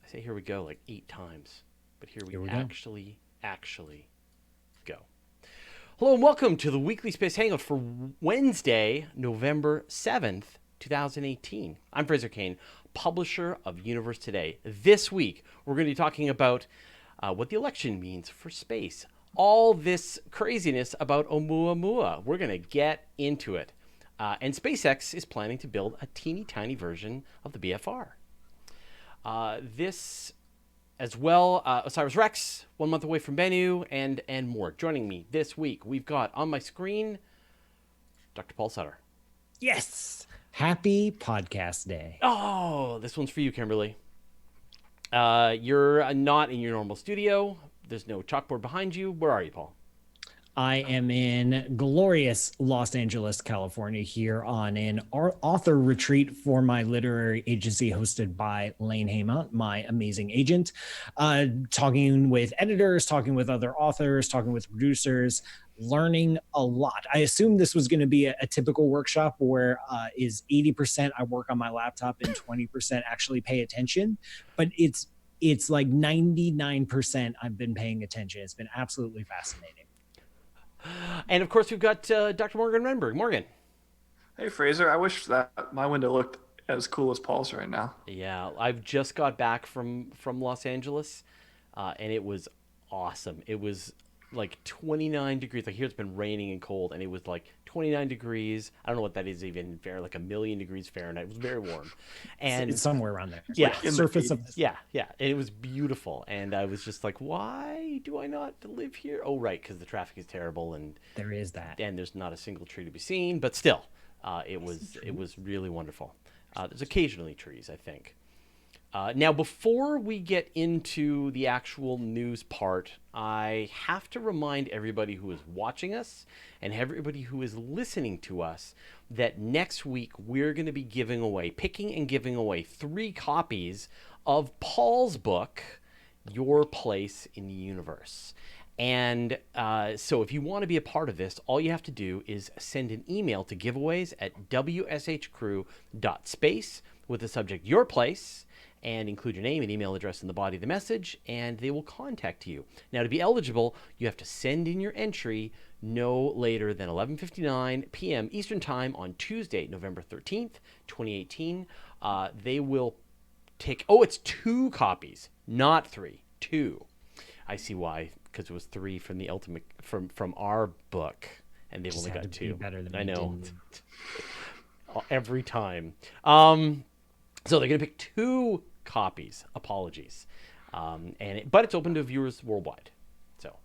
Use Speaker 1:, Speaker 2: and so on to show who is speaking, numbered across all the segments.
Speaker 1: I say here we go like 8 times, but here we
Speaker 2: Here we go.
Speaker 1: actually go. Hello and welcome to the Weekly Space Hangout for Wednesday, November 7th, 2018. I'm Fraser Kane, publisher of Universe Today. This week, we're going to be talking about what the election means for space. All this craziness about Oumuamua. We're going to get into it. And SpaceX is planning to build a teeny tiny version of the BFR. This as well, Osiris Rex, 1 month away from Bennu, and more. Joining me this week, we've got on my screen Dr. Paul Sutter.
Speaker 2: Yes. Happy podcast day.
Speaker 1: Oh, this one's for you, Kimberly. You're not in your normal studio. There's no chalkboard behind you. Where are you, Paul?
Speaker 2: I am in glorious Los Angeles, California, here on an author retreat for my literary agency hosted by Lane Haymont, my amazing agent. Talking with editors, talking with other authors, talking with producers, learning a lot. I assumed this was going to be a typical workshop where is 80% I work on my laptop and 20% actually pay attention, but it's like 99% I've been paying attention. It's been absolutely fascinating.
Speaker 1: And of course, we've got Dr. Morgan Renberg. Morgan.
Speaker 3: Hey Fraser, I wish that my window looked as cool as Paul's right now.
Speaker 1: Yeah, I've just got back from Los Angeles, and it was awesome. It was like 29 degrees. Like here, it's been raining and cold, and it was like 29 degrees. I don't know what that is even fair, like 1,000,000 degrees Fahrenheit. It was very warm, and
Speaker 2: It's somewhere around there.
Speaker 1: yeah,
Speaker 2: Like surface of
Speaker 1: yeah, and it was beautiful. And I was just like, why do I not live here? Oh, right, because the traffic is terrible, and
Speaker 2: there is that.
Speaker 1: there's not a single tree to be seen. But still, it was really wonderful. There's occasionally trees, I think. Now, before we get into the actual news part, I have to remind everybody who is watching us and everybody who is listening to us that next week we're going to be picking and giving away 3 copies of Paul's book, Your Place in the Universe. And so if you want to be a part of this, all you have to do is send an email to giveaways at wshcrew.space with the subject Your Place, and include your name and email address in the body of the message, and they will contact you. Now, to be eligible, you have to send in your entry no later than 11:59 p.m. Eastern Time on Tuesday, November 13th, 2018. They will take... Oh, it's 2 copies, not 3. 2. I see why, because it was 3 from the ultimate from our book, and they've only got 2.
Speaker 2: Better than
Speaker 1: I know.
Speaker 2: did.
Speaker 1: Every time. So they're going to pick 2 copies. Apologies. But it's open to viewers worldwide. So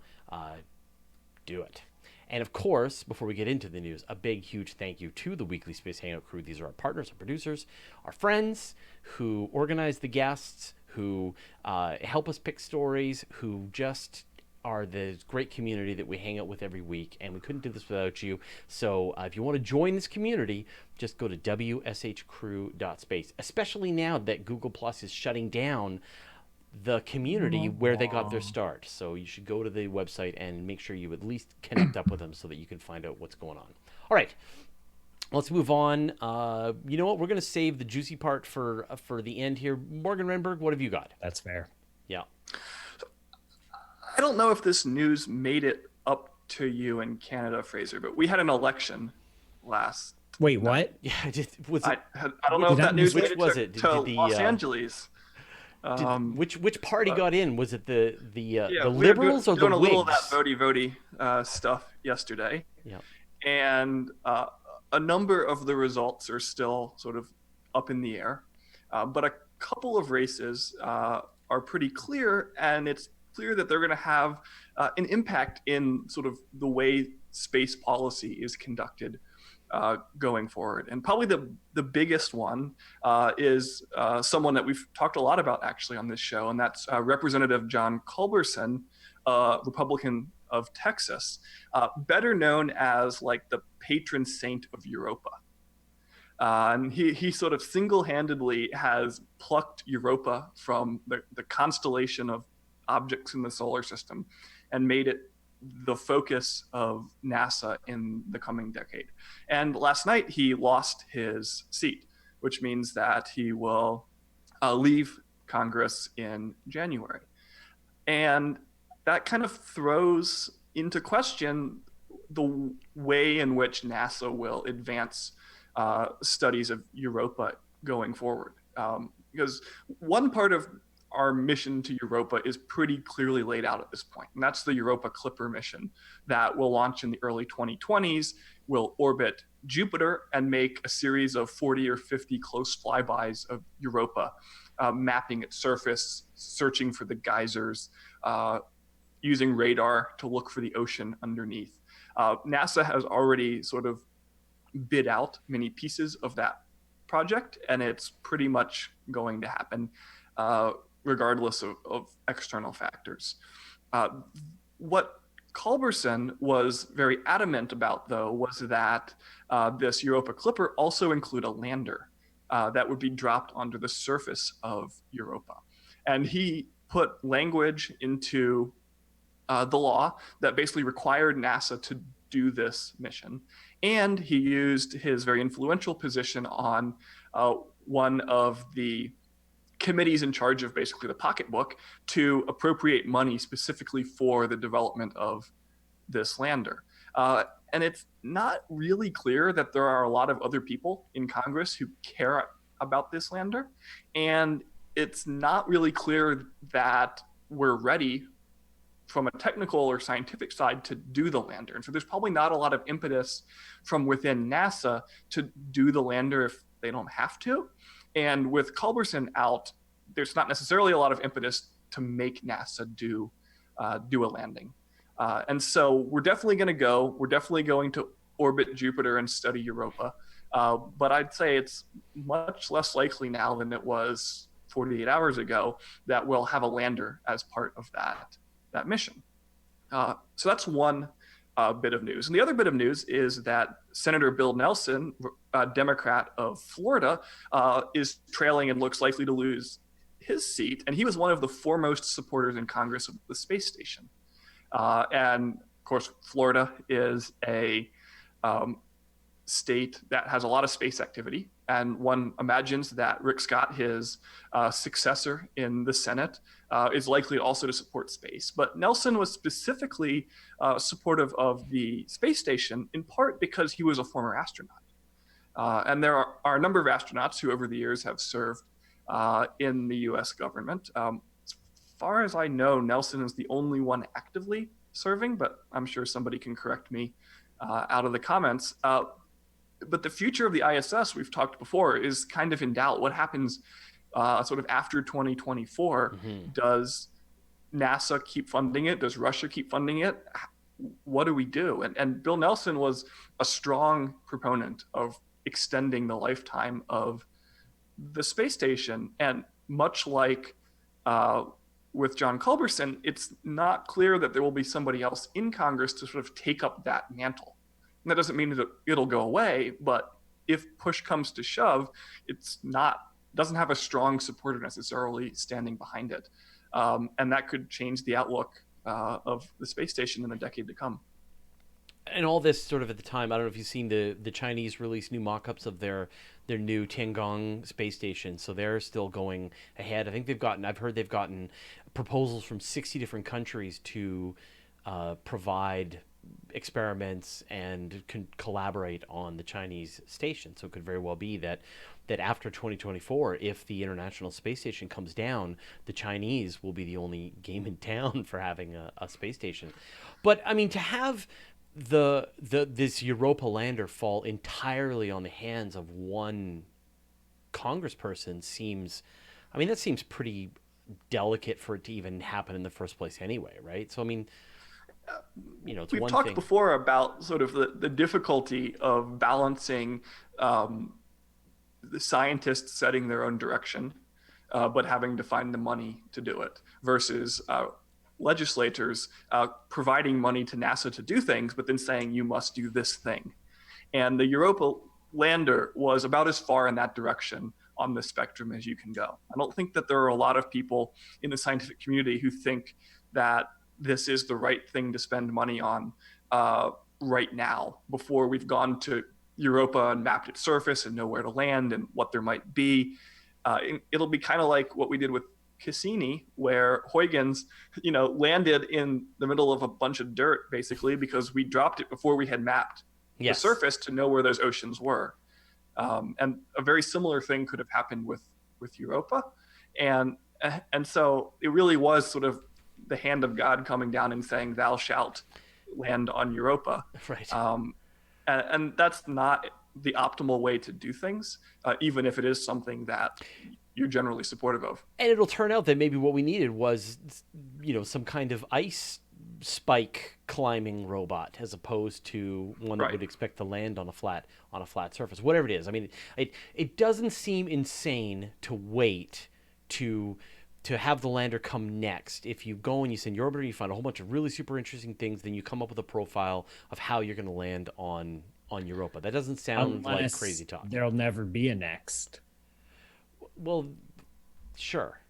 Speaker 1: do it. And of course, before we get into the news, a big, huge thank you to the Weekly Space Hangout crew. These are our partners, our producers, our friends who organize the guests, who help us pick stories, who just are the great community that we hang out with every week, and we couldn't do this without you. So if you want to join this community, just go to wshcrew.space, especially now that Google Plus is shutting down the community where they got their start. So you should go to the website and make sure you at least connect up with them so that you can find out what's going on. All right. Let's move on. You know what? We're going to save the juicy part for the end here. Morgan Renberg, what have you got?
Speaker 2: That's fair.
Speaker 1: Yeah.
Speaker 3: I don't know if this news made it up to you in Canada, Fraser, but we had an election last.
Speaker 2: Wait, what?
Speaker 1: Yeah, was it?
Speaker 3: I don't know if that news made
Speaker 1: which
Speaker 3: it
Speaker 1: was
Speaker 3: to,
Speaker 1: it?
Speaker 3: to
Speaker 1: Did the,
Speaker 3: Los Angeles.
Speaker 1: Which party got in? Was it the
Speaker 3: Yeah,
Speaker 1: Liberals or the
Speaker 3: doing a little of
Speaker 1: Whigs?
Speaker 3: that votey stuff yesterday.
Speaker 1: Yeah.
Speaker 3: And a number of the results are still sort of up in the air, but a couple of races are pretty clear, and it's clear that they're going to have an impact in sort of the way space policy is conducted going forward. And probably the biggest one is someone that we've talked a lot about actually on this show, and that's Representative John Culberson, Republican of Texas, better known as like the patron saint of Europa. And he sort of single-handedly has plucked Europa from the constellation of objects in the solar system and made it the focus of NASA in the coming decade. And last night he lost his seat, which means that he will leave Congress in January. And that kind of throws into question the way in which NASA will advance studies of Europa going forward. Because one part of our mission to Europa is pretty clearly laid out at this point, and that's the Europa Clipper mission that will launch in the early 2020s, will orbit Jupiter and make a series of 40 or 50 close flybys of Europa, mapping its surface, searching for the geysers, using radar to look for the ocean underneath. NASA has already sort of bid out many pieces of that project, and it's pretty much going to happen regardless of external factors. What Culberson was very adamant about, though, was that this Europa Clipper also include a lander that would be dropped onto the surface of Europa. And he put language into the law that basically required NASA to do this mission. And he used his very influential position on one of the committees in charge of basically the pocketbook to appropriate money specifically for the development of this lander. And it's not really clear that there are a lot of other people in Congress who care about this lander. And it's not really clear that we're ready from a technical or scientific side to do the lander. And so there's probably not a lot of impetus from within NASA to do the lander if they don't have to. And with Culberson out, there's not necessarily a lot of impetus to make NASA do a landing. And so we're definitely going to go. We're definitely going to orbit Jupiter and study Europa. But I'd say it's much less likely now than it was 48 hours ago that we'll have a lander as part of that mission. So that's one bit of news. And the other bit of news is that Senator Bill Nelson, a Democrat of Florida, is trailing and looks likely to lose his seat. And he was one of the foremost supporters in Congress of the space station. And of course, Florida is a state that has a lot of space activity. And one imagines that Rick Scott, his successor in the Senate, is likely also to support space. But Nelson was specifically supportive of the space station, in part because he was a former astronaut. And there are a number of astronauts who over the years have served in the US government. As far as I know, Nelson is the only one actively serving, but I'm sure somebody can correct me out of the comments. But the future of the ISS, we've talked before, is kind of in doubt. What happens sort of after 2024? Mm-hmm. Does NASA keep funding it? Does Russia keep funding it? What do we do? And Bill Nelson was a strong proponent of extending the lifetime of the space station. And much like with John Culberson, it's not clear that there will be somebody else in Congress to sort of take up that mantle. And that doesn't mean that it'll go away, but if push comes to shove, doesn't have a strong supporter necessarily standing behind it. And that could change the outlook of the space station in the decade to come.
Speaker 1: And all this sort of at the time, I don't know if you've seen the Chinese release new mock-ups of their new Tiangong space station. So they're still going ahead. I think I've heard they've gotten proposals from 60 different countries to provide experiments and collaborate on the Chinese station. So it could very well be that after 2024, if the International Space Station comes down, the Chinese will be the only game in town for having a space station. But I mean, to have this Europa Lander fall entirely on the hands of one congressperson seems pretty delicate for it to even happen in the first place anyway, right? So I mean, it's
Speaker 3: we've
Speaker 1: one
Speaker 3: talked
Speaker 1: thing.
Speaker 3: before about sort of the difficulty of balancing the scientists setting their own direction, but having to find the money to do it, versus legislators providing money to NASA to do things, but then saying you must do this thing. And the Europa Lander was about as far in that direction on the spectrum as you can go. I don't think that there are a lot of people in the scientific community who think that this is the right thing to spend money on right now, before we've gone to Europa and mapped its surface and know where to land and what there might be. It'll be kind of like what we did with Cassini, where Huygens, landed in the middle of a bunch of dirt, basically, because we dropped it before we had mapped the surface to know where those oceans were. And a very similar thing could have happened with Europa. And so it really was sort of the hand of God coming down and saying, "Thou shalt land on Europa."
Speaker 1: Right.
Speaker 3: And that's not the optimal way to do things, even if it is something that you're generally supportive of.
Speaker 1: And it'll turn out that maybe what we needed was, some kind of ice spike climbing robot, as opposed to one that would expect to land on a flat surface, whatever it is. I mean, it doesn't seem insane to wait to have the lander come next. If you go and you send your orbiter, you find a whole bunch of really super interesting things, then you come up with a profile of how you're going to land on Europa. That doesn't sound like crazy talk.
Speaker 2: There'll never be a next.
Speaker 1: Well, sure.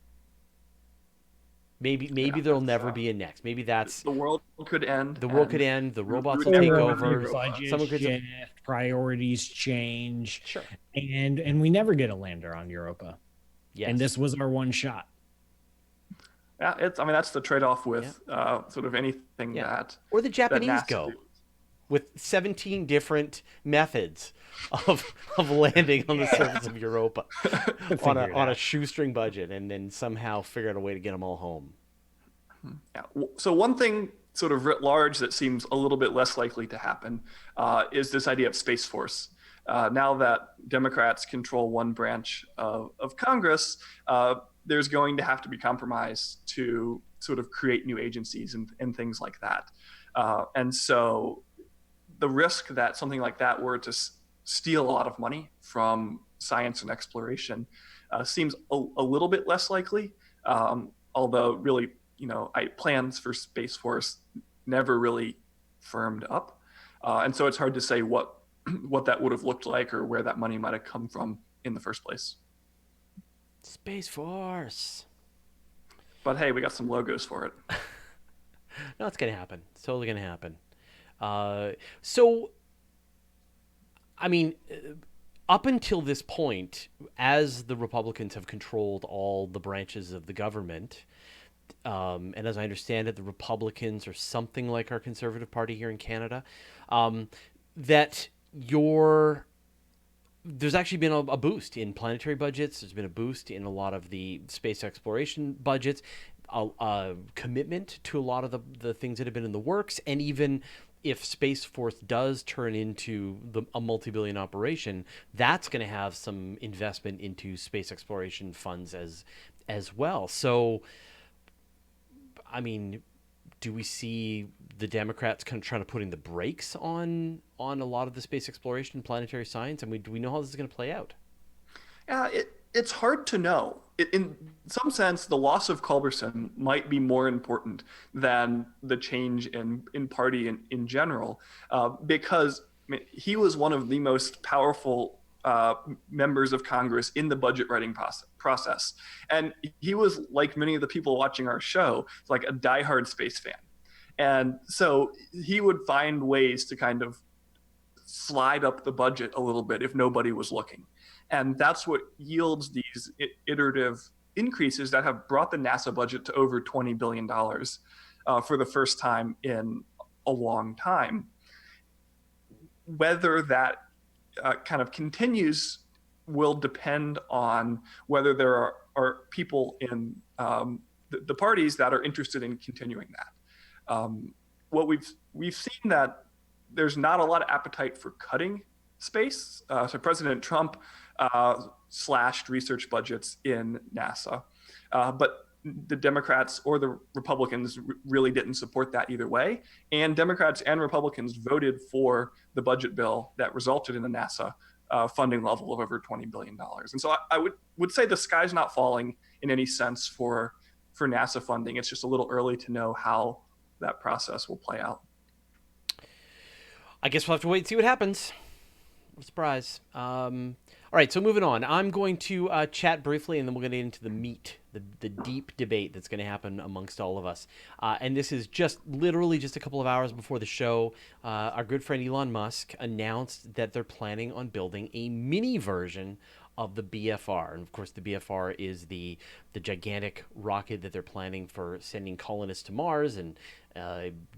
Speaker 1: Maybe there'll never be a next. Maybe that's
Speaker 3: the world could end.
Speaker 1: The world could end. The robots will take over.
Speaker 2: Someone could shift, priorities change.
Speaker 1: Sure.
Speaker 2: And we never get a lander on Europa.
Speaker 1: Yes.
Speaker 2: And this was our one shot.
Speaker 3: Yeah, that's the trade-off with sort of anything that.
Speaker 1: Or the Japanese go with 17 different methods of landing on the surface of Europa on a shoestring budget, and then somehow figure out a way to get them all home.
Speaker 3: Yeah. So one thing sort of writ large that seems a little bit less likely to happen is this idea of Space Force. Now that Democrats control one branch of Congress, there's going to have to be compromise to sort of create new agencies and things like that. And so the risk that something like that were to steal a lot of money from science and exploration seems a little bit less likely, although really, plans for Space Force never really firmed up. And so it's hard to say what that would have looked like or where that money might have come from in the first place.
Speaker 1: Space Force.
Speaker 3: But hey, we got some logos for it.
Speaker 1: No, it's going to happen. It's totally going to happen. So, I mean, up until this point, as the Republicans have controlled all the branches of the government, and as I understand it, the Republicans are something like our Conservative Party here in Canada, that there's actually been a boost in planetary budgets. There's been a boost in a lot of the space exploration budgets, a commitment to a lot of the things that have been in the works. And even if Space Force does turn into a multi-billion operation, that's going to have some investment into space exploration funds as well. So, I mean, do we see the Democrats kind of trying to put in the brakes on a lot of the space exploration and planetary science? I mean, do we know how this is going to play out?
Speaker 3: Yeah, it's hard to know. In some sense, the loss of Culberson might be more important than the change in party in general, because he was one of the most powerful members of Congress in the budget writing process. And he was, like many of the people watching our show, like a diehard space fan. And so he would find ways to kind of slide up the budget a little bit if nobody was looking. And that's what yields these iterative increases that have brought the NASA budget to over $20 billion for the first time in a long time. Whether that kind of continues will depend on whether there are people in the parties that are interested in continuing that. What we've seen that there's not a lot of appetite for cutting space. So President Trump slashed research budgets in NASA, but the Democrats or the Republicans really didn't support that either way. And Democrats and Republicans voted for the budget bill that resulted in the NASA funding level of over $20 billion. And so I would say the sky's not falling in any sense for NASA funding. It's just a little early to know how that process will play out.
Speaker 1: I guess we'll have to wait and see what happens. What a surprise. All right, so moving on. I'm going to chat briefly, and then we'll get into the meat, the deep debate that's going to happen amongst all of us. And this is literally just a couple of hours before the show. Our good friend Elon Musk announced that they're planning on building a mini version of the BFR. And of course, the BFR is the gigantic rocket that they're planning for sending colonists to Mars and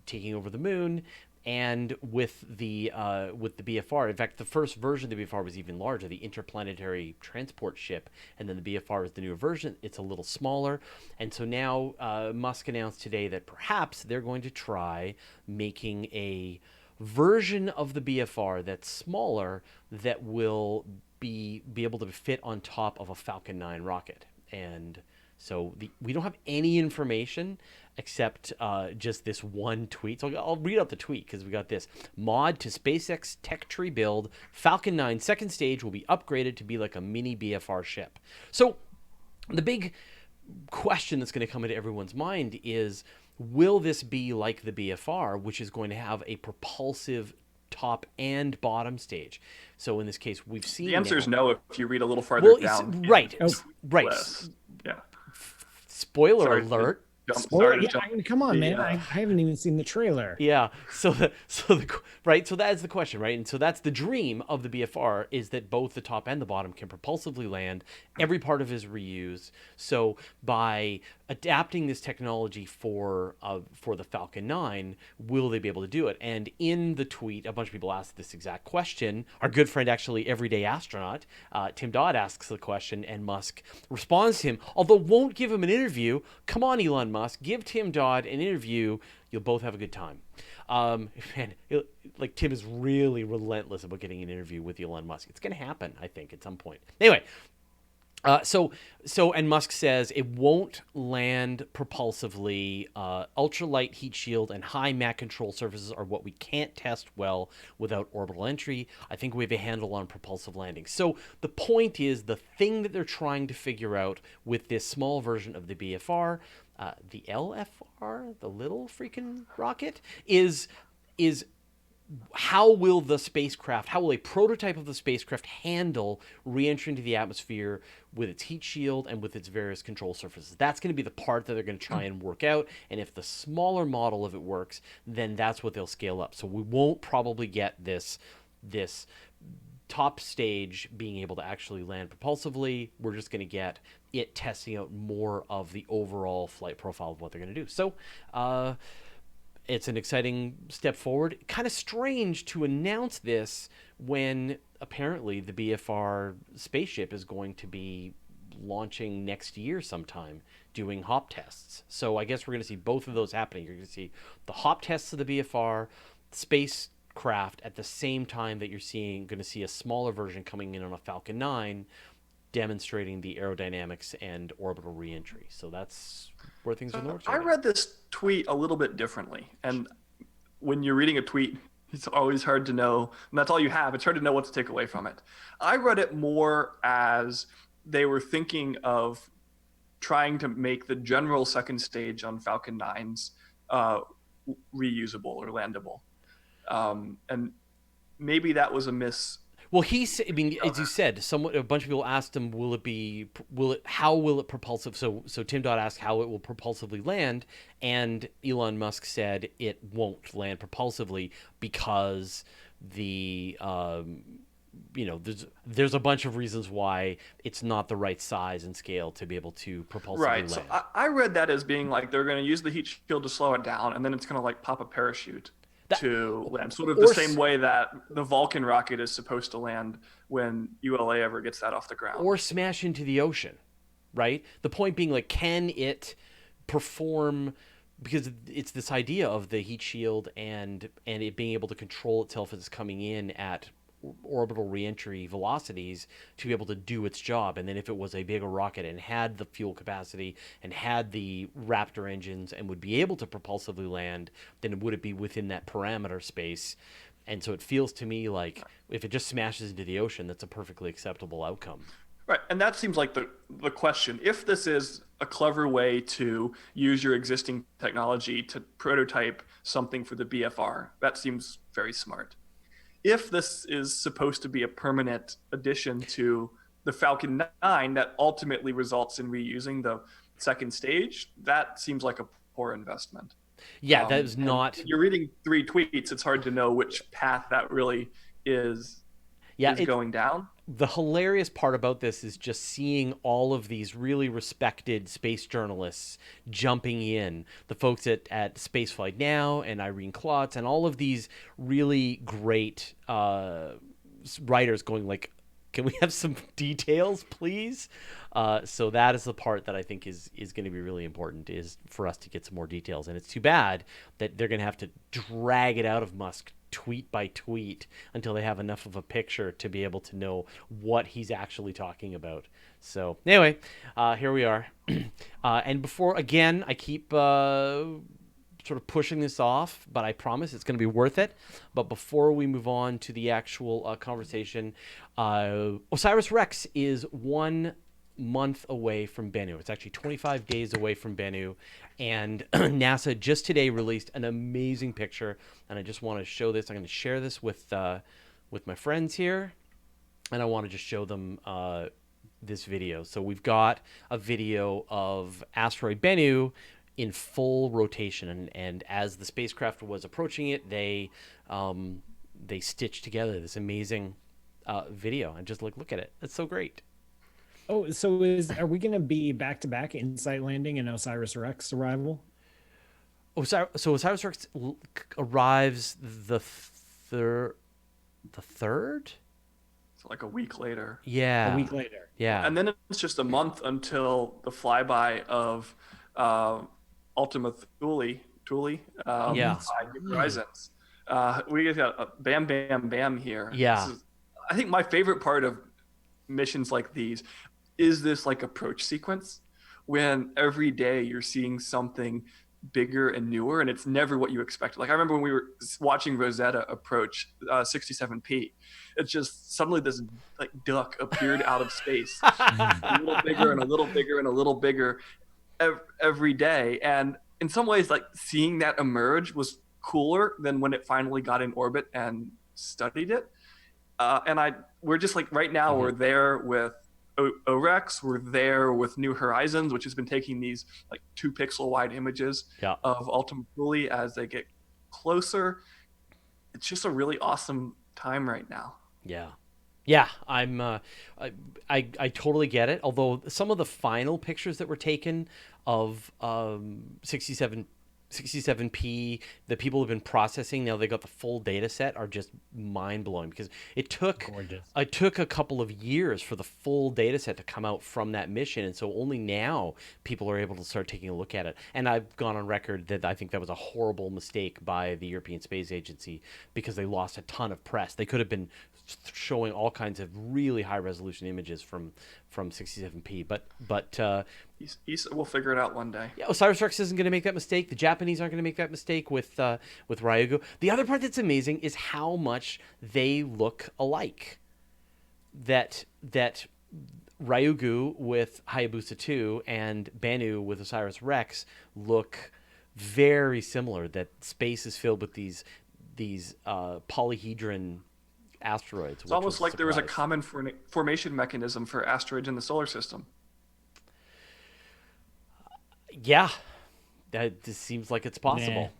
Speaker 1: taking over the moon. And with the BFR, in fact, the first version of the BFR was even larger, the Interplanetary Transport Ship, and then the BFR is the newer version. It's a little smaller, and so now Musk announced today that perhaps they're going to try making a version of the BFR that's smaller that will be able to fit on top of a Falcon 9 rocket. And so we don't have any information except just this one tweet. So I'll read out the tweet because we got this. Mod to SpaceX tech tree build. Falcon 9 second stage will be upgraded to be like a mini BFR ship. So the big question that's going to come into everyone's mind is, will this be like the BFR, which is going to have a propulsive top and bottom stage? So in this case, we've seen
Speaker 3: the answer is no if you read a little farther down.
Speaker 1: Right.
Speaker 3: Yeah.
Speaker 1: Spoiler alert.
Speaker 2: Come on, man! I haven't even seen the trailer.
Speaker 1: Yeah. So that is the question, right? And so that's the dream of the BFR, is that both the top and the bottom can propulsively land. Every part of it is reused. So by adapting this technology for the Falcon 9, will they be able to do it? And in the tweet, a bunch of people asked this exact question. Our good friend, actually, Everyday Astronaut, Tim Dodd, asks the question, and Musk responds to him, although won't give him an interview. Come on, Elon Musk, give Tim Dodd an interview. You'll both have a good time. Man, Tim is really relentless about getting an interview with Elon Musk. It's going to happen, I think, at some point. Anyway. And Musk says it won't land propulsively. Ultralight heat shield and high Mach control surfaces are what we can't test well without orbital entry. I think we have a handle on propulsive landing. So the point is, the thing that they're trying to figure out with this small version of the BFR, the LFR, the little freaking rocket, is how will a prototype of the spacecraft handle re-entry into the atmosphere with its heat shield and with its various control surfaces? That's going to be the part that they're going to try and work out. And if the smaller model of it works, then that's what they'll scale up. So we won't probably get this top stage being able to actually land propulsively. We're just going to get it testing out more of the overall flight profile of what they're going to do. So, it's an exciting step forward. Kind of strange to announce this when apparently the BFR spaceship is going to be launching next year sometime, doing hop tests. So I guess we're going to see both of those happening. You're going to see the hop tests of the BFR spacecraft at the same time that you're going to see a smaller version coming in on a Falcon 9 demonstrating the aerodynamics and orbital reentry. So that's where things are going.
Speaker 3: I read this tweet a little bit differently. And when you're reading a tweet, it's always hard to know, and that's all you have. It's hard to know what to take away from it. I read it more as they were thinking of trying to make the general second stage on Falcon 9s reusable or landable. And maybe that was a miss.
Speaker 1: Well, I mean, as you said, a bunch of people asked him, how will it propulsive? So Tim Dodd asked how it will propulsively land, and Elon Musk said it won't land propulsively because there's a bunch of reasons why it's not the right size and scale to be able to propulsively land.
Speaker 3: So I read that as being like they're going to use the heat shield to slow it down, and then it's going to pop a parachute to land, sort of the same way that the Vulcan rocket is supposed to land when ULA ever gets that off the ground.
Speaker 1: Or smash into the ocean, right? The point being, can it perform, because it's this idea of the heat shield and it being able to control itself as it's coming in at orbital reentry velocities to be able to do its job. And then if it was a bigger rocket and had the fuel capacity and had the Raptor engines and would be able to propulsively land, then would it be within that parameter space? And so it feels to me like if it just smashes into the ocean, that's a perfectly acceptable outcome.
Speaker 3: Right, and that seems like the question. If this is a clever way to use your existing technology to prototype something for the BFR, that seems very smart. If this is supposed to be a permanent addition to the Falcon 9 that ultimately results in reusing the second stage, that seems like a poor investment.
Speaker 1: Yeah, that is not...
Speaker 3: You're reading 3 tweets, it's hard to know which path that really is going down.
Speaker 1: the hilarious part about this is just seeing all of these really respected space journalists jumping in. The folks at Spaceflight Now and Irene Klotz and all of these really great writers going like, can we have some details, please? So that is the part that I think is going to be really important, is for us to get some more details. And it's too bad that they're going to have to drag it out of Musk tweet by tweet until they have enough of a picture to be able to know what he's actually talking about. So anyway, here we are. And before, again, I keep sort of pushing this off, but I promise it's going to be worth it. But before we move on to the actual conversation, OSIRIS-REx is 1 month away from Bennu. It's actually 25 days away from Bennu, and NASA just today released an amazing picture, and I just want to show this. I'm going to share this with my friends here, and I want to just show them this video. So we've got a video of asteroid Bennu in full rotation, and as the spacecraft was approaching it, they stitched together this amazing video, and just look at it. It's so great.
Speaker 2: Oh, so are we going to be back to back InSight landing and OSIRIS-REx arrival?
Speaker 1: So OSIRIS-REx arrives the third.
Speaker 3: So like a week later.
Speaker 1: Yeah.
Speaker 2: A week later.
Speaker 1: Yeah.
Speaker 3: And then it's just a month until the flyby of Ultima Thule.
Speaker 1: Yeah.
Speaker 3: By New Horizons. We got a bam, bam, bam here.
Speaker 1: Yeah.
Speaker 3: I think my favorite part of missions like these is this like approach sequence, when every day you're seeing something bigger and newer, and it's never what you expected. Like I remember when we were watching Rosetta approach 67P, it's just suddenly this like duck appeared out of space, a little bigger and a little bigger and a little bigger every day. And in some ways, like seeing that emerge was cooler than when it finally got in orbit and studied it. And we're just like right now, we're there with OREX, we're there with New Horizons, which has been taking these like 2 pixel wide images of Ultima Thule as they get closer. It's just a really awesome time right now.
Speaker 1: Yeah, I'm I totally get it. Although some of the final pictures that were taken of 67P that people have been processing, now they got the full data set, are just mind-blowing, because it took a couple of years for the full data set to come out from that mission, and so only now people are able to start taking a look at it. And I've gone on record that I think that was a horrible mistake by the European Space Agency, because they lost a ton of press. They could have been showing all kinds of really high resolution images from 67P, but
Speaker 3: we'll figure it out one day.
Speaker 1: Yeah, OSIRIS-REx isn't going to make that mistake. The Japanese aren't going to make that mistake with Ryugu. The other part that's amazing is how much they look alike. That Ryugu with Hayabusa 2 and Bennu with OSIRIS-REx look very similar. That space is filled with these polyhedron asteroids.
Speaker 3: It's almost like there was a common formation mechanism for asteroids in the solar system.
Speaker 1: Yeah, that just seems like it's possible.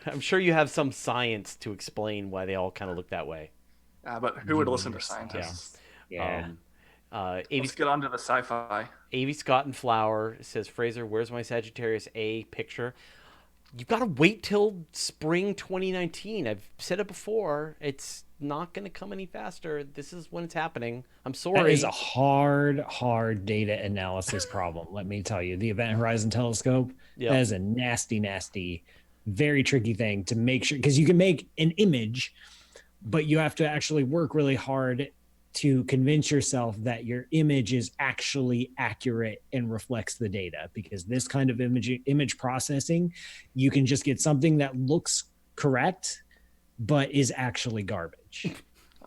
Speaker 1: I'm sure you have some science to explain why they all kind of look that way.
Speaker 3: But who would listen to scientists?
Speaker 2: Yeah.
Speaker 3: Let's get on to the sci-fi.
Speaker 1: A.V. Scott and Flower says, Fraser, where's my Sagittarius A picture? You've got to wait till spring 2019. I've said it before. It's not going to come any faster. This is when it's happening. I'm sorry.
Speaker 2: That is a hard data analysis problem. Let me tell you, the Event Horizon Telescope, that is a nasty, very tricky thing to make sure, because you can make an image, but you have to actually work really hard to convince yourself that your image is actually accurate and reflects the data, because this kind of image processing, you can just get something that looks correct but is actually garbage.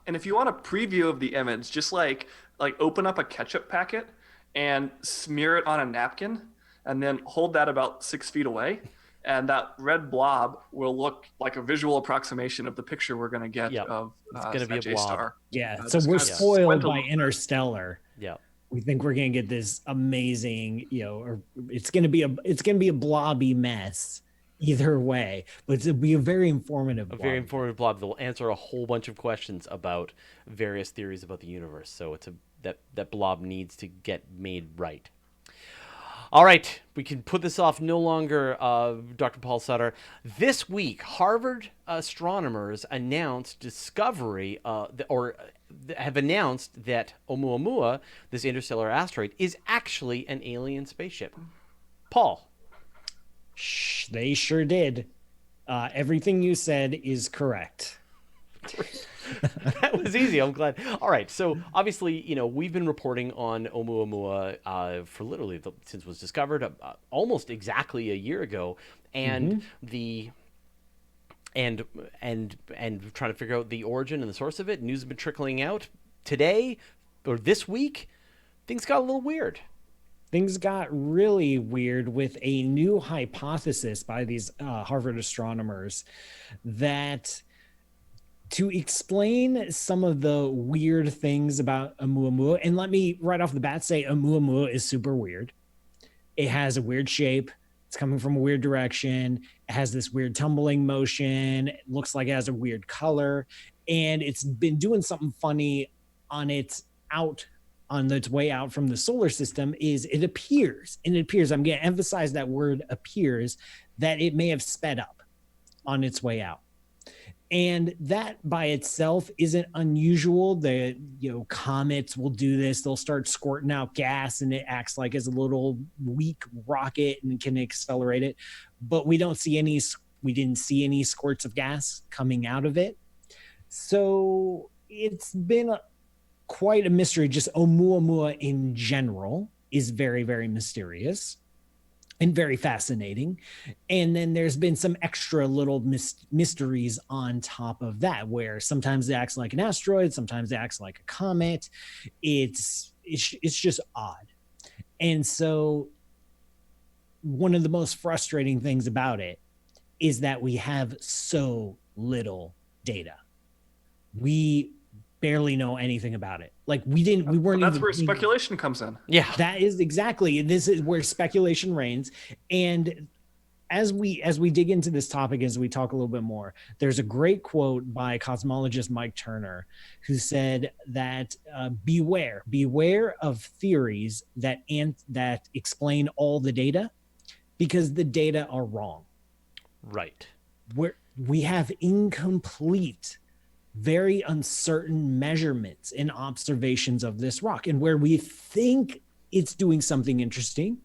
Speaker 3: And if you want a preview of the image, just like open up a ketchup packet and smear it on a napkin and then hold that about 6 feet away, and that red blob will look like a visual approximation of the picture we're going to get of
Speaker 1: it's going to be a blob.
Speaker 3: Star.
Speaker 2: Yeah, so we're spoiled by Interstellar.
Speaker 1: Yeah,
Speaker 2: we think we're going to get this amazing, or it's going to be a blobby mess, either way, but it'll be a very informative
Speaker 1: A
Speaker 2: blog.
Speaker 1: very informative blog that will answer a whole bunch of questions about various theories about the universe. So that blob needs to get made right. All right, we can put this off no longer, Dr. Paul Sutter. This week, Harvard astronomers announced discovery, have announced that Oumuamua, this interstellar asteroid, is actually an alien spaceship. Paul.
Speaker 2: They sure did. Everything you said is correct.
Speaker 1: That was easy. I'm glad. All right. So obviously, we've been reporting on Oumuamua for literally since it was discovered almost exactly a year ago, and and trying to figure out the origin and the source of it. News has been trickling out today or this week. Things got a little weird.
Speaker 2: Things got really weird with a new hypothesis by these Harvard astronomers that to explain some of the weird things about Oumuamua, and let me right off the bat say Oumuamua is super weird. It has a weird shape. It's coming from a weird direction. It has this weird tumbling motion. It looks like it has a weird color. And it's been doing something funny on its way out from the solar system. It appears, I'm going to emphasize that word appears, that it may have sped up on its way out. And that by itself isn't unusual. Comets will do this. They'll start squirting out gas and it acts like it's a little weak rocket and can accelerate it. But we didn't see any squirts of gas coming out of it. So it's been quite a mystery. Just Oumuamua in general is very, very mysterious and very fascinating. And then there's been some extra little mysteries on top of that, where sometimes it acts like an asteroid, sometimes it acts like a comet. It's just odd. And so one of the most frustrating things about it is that we have so little data. We barely know anything about it.
Speaker 3: That's where speculation comes in.
Speaker 1: Yeah,
Speaker 2: that is exactly. This is where speculation reigns. And as we dig into this topic, as we talk a little bit more, there's a great quote by cosmologist Mike Turner, who said that beware of theories that explain all the data, because the data are wrong.
Speaker 1: Right.
Speaker 2: We have incomplete, very uncertain measurements and observations of this rock. And where we think it's doing something interesting,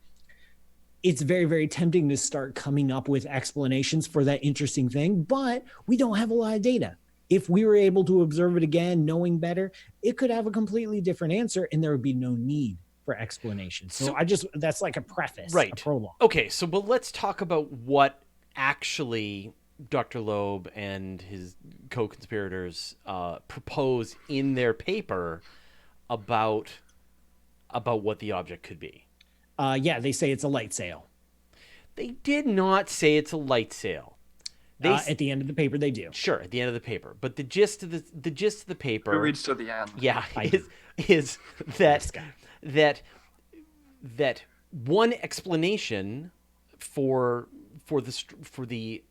Speaker 2: it's very, very tempting to start coming up with explanations for that interesting thing, but we don't have a lot of data. If we were able to observe it again, knowing better, it could have a completely different answer and there would be no need for explanation. So that's like a preface,
Speaker 1: right.
Speaker 2: A prologue.
Speaker 1: Okay, but let's talk about what actually Dr. Loeb and his co-conspirators propose in their paper about what the object could be.
Speaker 2: They say it's a light sail.
Speaker 1: They did not say it's a light sail.
Speaker 2: At the end of the paper, they do.
Speaker 1: Sure, at the end of the paper. But the gist of the paper.
Speaker 3: Who reads to the end?
Speaker 1: Yeah, is that one explanation for the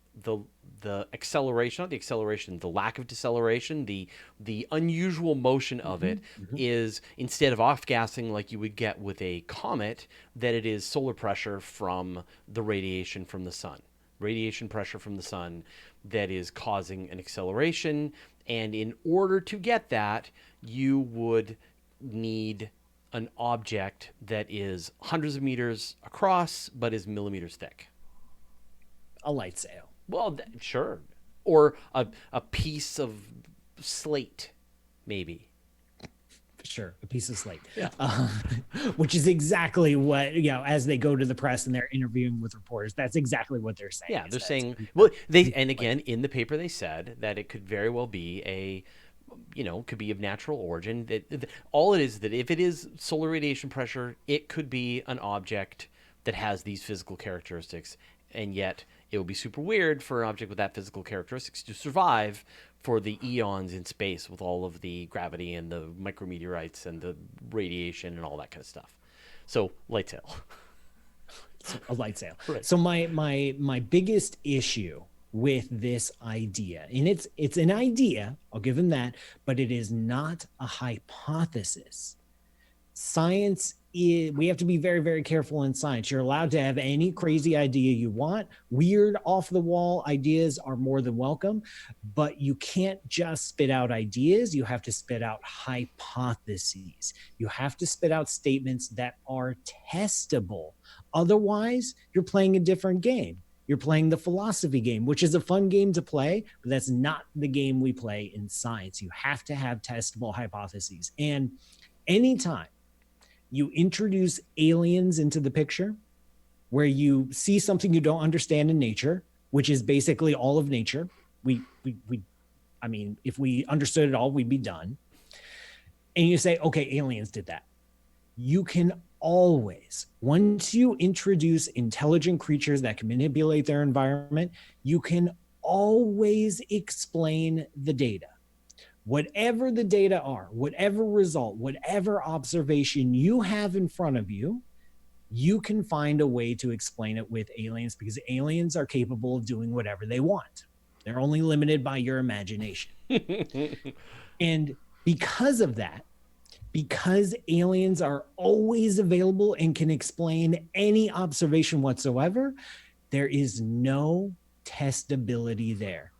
Speaker 1: acceleration, not the acceleration, the lack of deceleration, the unusual motion of it is, instead of off-gassing like you would get with a comet, that it is solar pressure from the radiation from the sun. Radiation pressure from the sun that is causing an acceleration. And in order to get that, you would need an object that is hundreds of meters across but is millimeters thick.
Speaker 2: A light sail.
Speaker 1: Well, sure. Or a piece of slate, maybe.
Speaker 2: Sure, a piece of slate.
Speaker 1: Yeah.
Speaker 2: Which is exactly what, as they go to the press and they're interviewing with reporters, that's exactly what they're saying.
Speaker 1: Yeah, they're saying, and again, in the paper they said that it could very well be could be of natural origin. All it is that if it is solar radiation pressure, it could be an object that has these physical characteristics, and yet it would be super weird for an object with that physical characteristics to survive for the eons in space with all of the gravity and the micrometeorites and the radiation and all that kind of stuff. So, light sail.
Speaker 2: a light sail.
Speaker 1: Right.
Speaker 2: So my biggest issue with this idea, and it's an idea, I'll give him that, but it is not a hypothesis. Science is, we have to be very, very careful in science. You're allowed to have any crazy idea you want. Weird, off the wall ideas are more than welcome, but you can't just spit out ideas. You have to spit out hypotheses. You have to spit out statements that are testable. Otherwise, you're playing a different game. You're playing the philosophy game, which is a fun game to play, but that's not the game we play in science. You have to have testable hypotheses. And anytime you introduce aliens into the picture, where you see something you don't understand in nature, which is basically all of nature. I mean, if we understood it all, we'd be done. And you say, okay, aliens did that. You can always, once you introduce intelligent creatures that can manipulate their environment, you can always explain the data. Whatever the data are, whatever result, whatever observation you have in front of you, you can find a way to explain it with aliens, because aliens are capable of doing whatever they want. They're only limited by your imagination. And because of that, because aliens are always available and can explain any observation whatsoever, there is no testability there.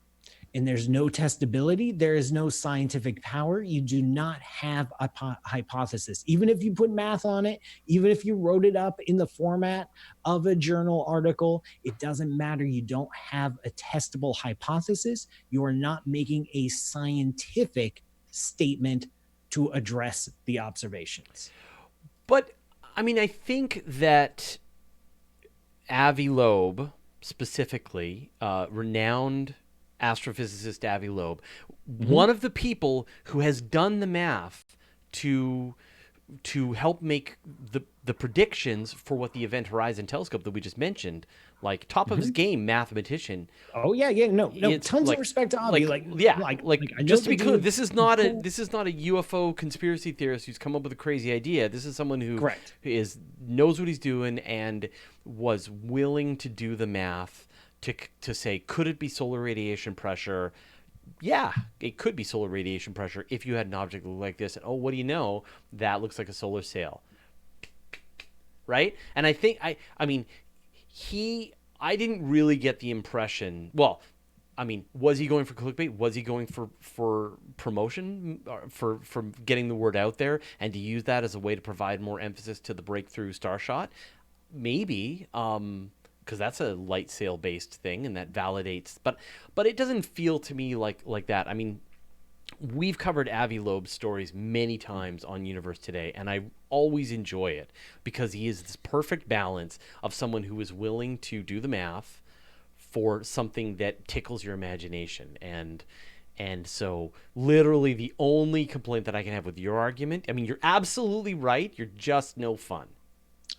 Speaker 2: And there's no testability, there is no scientific power. You do not have a hypothesis. Even if you put math on it, even if you wrote it up in the format of a journal article, it doesn't matter. You don't have a testable hypothesis. You are not making a scientific statement to address the observations.
Speaker 1: But, I mean, I think that Avi Loeb, specifically, renowned astrophysicist Avi Loeb, one of the people who has done the math to help make the predictions for what the Event Horizon Telescope that we just mentioned, like top of his game mathematician.
Speaker 2: Oh yeah, no,
Speaker 1: It's
Speaker 2: tons
Speaker 1: like-
Speaker 2: of respect to Avi. Like I know
Speaker 1: just to be
Speaker 2: the
Speaker 1: clear,
Speaker 2: dude-
Speaker 1: this is not a UFO conspiracy theorist who's come up with a crazy idea. This is someone who
Speaker 2: Correct.
Speaker 1: knows what he's doing and was willing to do the math to say, could it be solar radiation pressure? Yeah, it could be solar radiation pressure if you had an object that looked like this. And oh, what do you know? That looks like a solar sail. Right? And I think I didn't really get the impression. Well, I mean, was he going for clickbait? Was he going for promotion, for getting the word out there and to use that as a way to provide more emphasis to the breakthrough Starshot? Maybe, because that's a light sail based thing and that validates. But it doesn't feel to me like that. I mean, we've covered Avi Loeb's stories many times on Universe Today, and I always enjoy it because he is this perfect balance of someone who is willing to do the math for something that tickles your imagination. And so literally the only complaint that I can have with your argument, I mean, you're absolutely right. You're just no fun.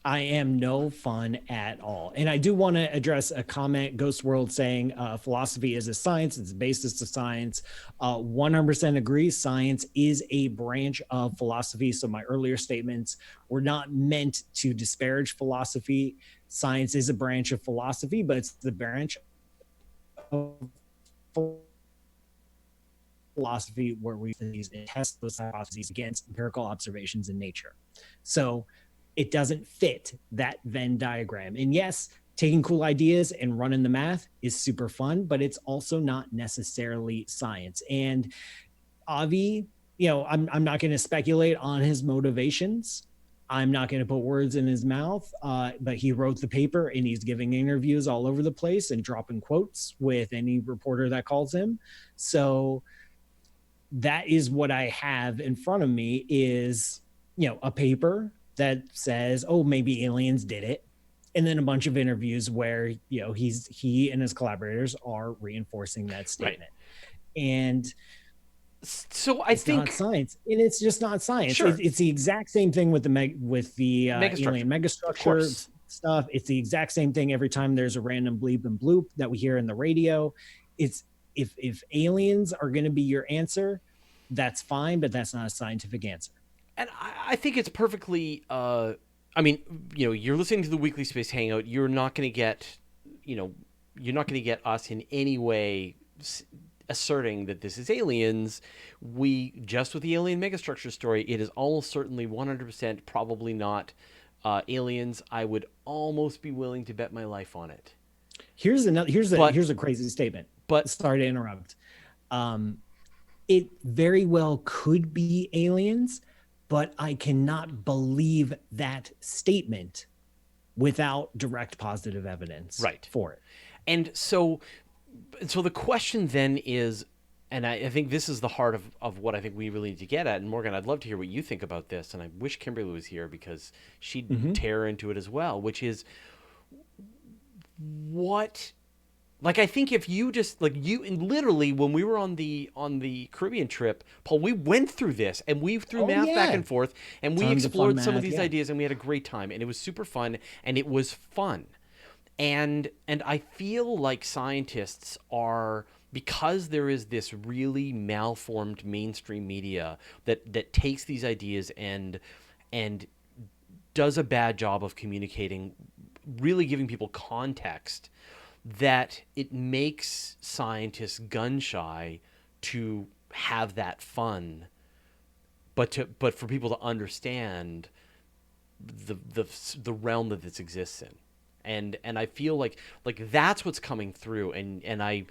Speaker 2: I am no fun at all. And I do want to address a comment, Ghost World saying philosophy is a science. It's the basis of science. 100% agree. Science is a branch of philosophy. So my earlier statements were not meant to disparage philosophy. Science is a branch of philosophy, but it's the branch of philosophy where we test those hypotheses against empirical observations in nature. So it doesn't fit that Venn diagram. And yes, taking cool ideas and running the math is super fun, but it's also not necessarily science. And Avi, I'm not going to speculate on his motivations. I'm not going to put words in his mouth, but he wrote the paper and he's giving interviews all over the place and dropping quotes with any reporter that calls him. So that is what I have in front of me is, a paper that says, oh, maybe aliens did it. And then a bunch of interviews where, he and his collaborators are reinforcing that statement. Right. And
Speaker 1: so I think
Speaker 2: not science, and it's just not science.
Speaker 1: Sure.
Speaker 2: It's the exact same thing with the alien megastructure stuff. It's the exact same thing every time there's a random bleep and bloop that we hear in the radio. It's if aliens are going to be your answer, that's fine, but that's not a scientific answer.
Speaker 1: And I think it's perfectly I mean, you're listening to the Weekly Space Hangout. You're not going to get, you're not going to get us in any way asserting that this is aliens. Just with the alien megastructure story, it is almost certainly 100% probably not aliens. I would almost be willing to bet my life on it.
Speaker 2: Here's a crazy statement.
Speaker 1: But
Speaker 2: sorry to interrupt. It very well could be aliens, but I cannot believe that statement without direct positive evidence for it.
Speaker 1: And so the question then is, and I think this is the heart of what I think we really need to get at. And Morgan, I'd love to hear what you think about this. And I wish Kimberly was here because she'd tear into it as well, which is what... Like, I think if you just, like, literally, when we were on the Caribbean trip, Paul, we went through this, and we threw math back and forth, and we explored some of these ideas, and we had a great time, and it was super fun, and it was fun. And I feel like scientists are, because there is this really malformed mainstream media that takes these ideas and does a bad job of communicating, really giving people context, that it makes scientists gun shy to have that fun, but for people to understand the realm that this exists in, and I feel like that's what's coming through, and I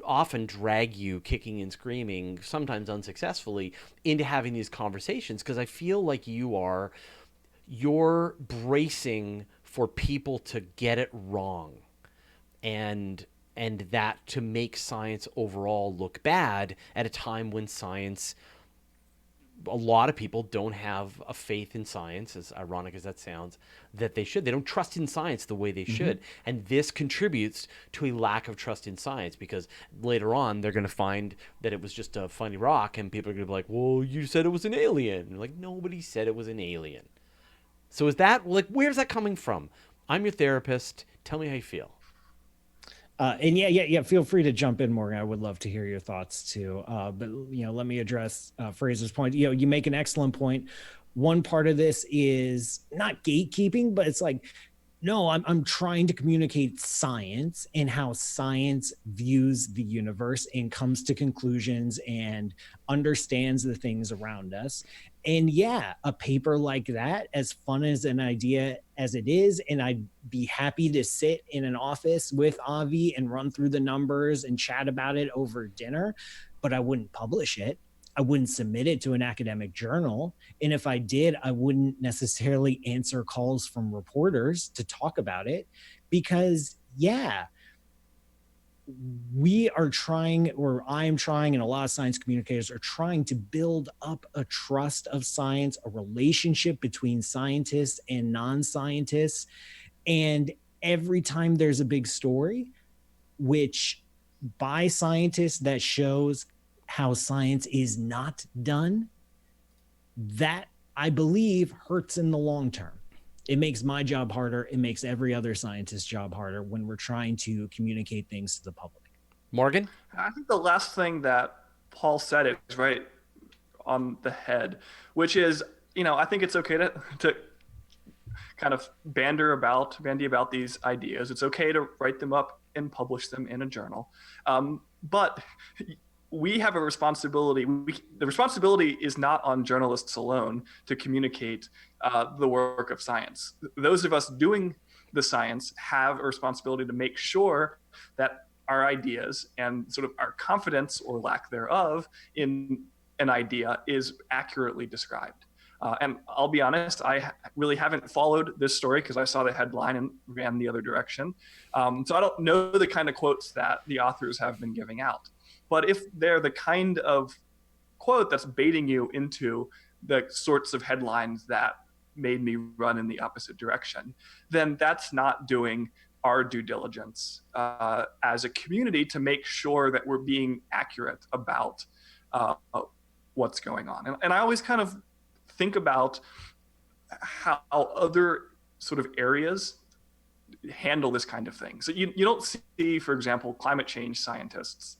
Speaker 1: often drag you kicking and screaming, sometimes unsuccessfully, into having these conversations because I feel like you're bracing for people to get it wrong. And that to make science overall look bad at a time when science, a lot of people don't have a faith in science, as ironic as that sounds, that they should. They don't trust in science the way they should. And this contributes to a lack of trust in science because later on they're going to find that it was just a funny rock and people are going to be like, well, you said it was an alien. And like, nobody said it was an alien. So is that, like, where's that coming from? I'm your therapist. Tell me how you feel.
Speaker 2: And yeah. Feel free to jump in, Morgan. I would love to hear your thoughts too. But let me address Fraser's point. You make an excellent point. One part of this is not gatekeeping, but it's like, no, I'm trying to communicate science and how science views the universe and comes to conclusions and understands the things around us. And yeah, a paper like that, as fun as an idea as it is, and I'd be happy to sit in an office with Avi and run through the numbers and chat about it over dinner, but I wouldn't publish it. I wouldn't submit it to an academic journal. And if I did, I wouldn't necessarily answer calls from reporters to talk about it because, yeah, we are trying, or I'm trying, and a lot of science communicators are trying to build up a trust of science, a relationship between scientists and non-scientists. And every time there's a big story, which by scientists that shows how science is not done, that I believe hurts in the long term. It makes my job harder. It makes every other scientist's job harder when we're trying to communicate things to the public.
Speaker 1: Morgan?
Speaker 3: I think the last thing that Paul said is right on the head, which is, I think it's okay to kind of bandy about these ideas. It's okay to write them up and publish them in a journal. But we have a responsibility. The responsibility is not on journalists alone to communicate the work of science. Those of us doing the science have a responsibility to make sure that our ideas and sort of our confidence or lack thereof in an idea is accurately described. And I'll be honest, I really haven't followed this story because I saw the headline and ran the other direction. So I don't know the kind of quotes that the authors have been giving out. But if they're the kind of quote that's baiting you into the sorts of headlines that made me run in the opposite direction, then that's not doing our due diligence as a community to make sure that we're being accurate about what's going on. And I always kind of think about how other sort of areas handle this kind of thing. So you don't see, for example, climate change scientists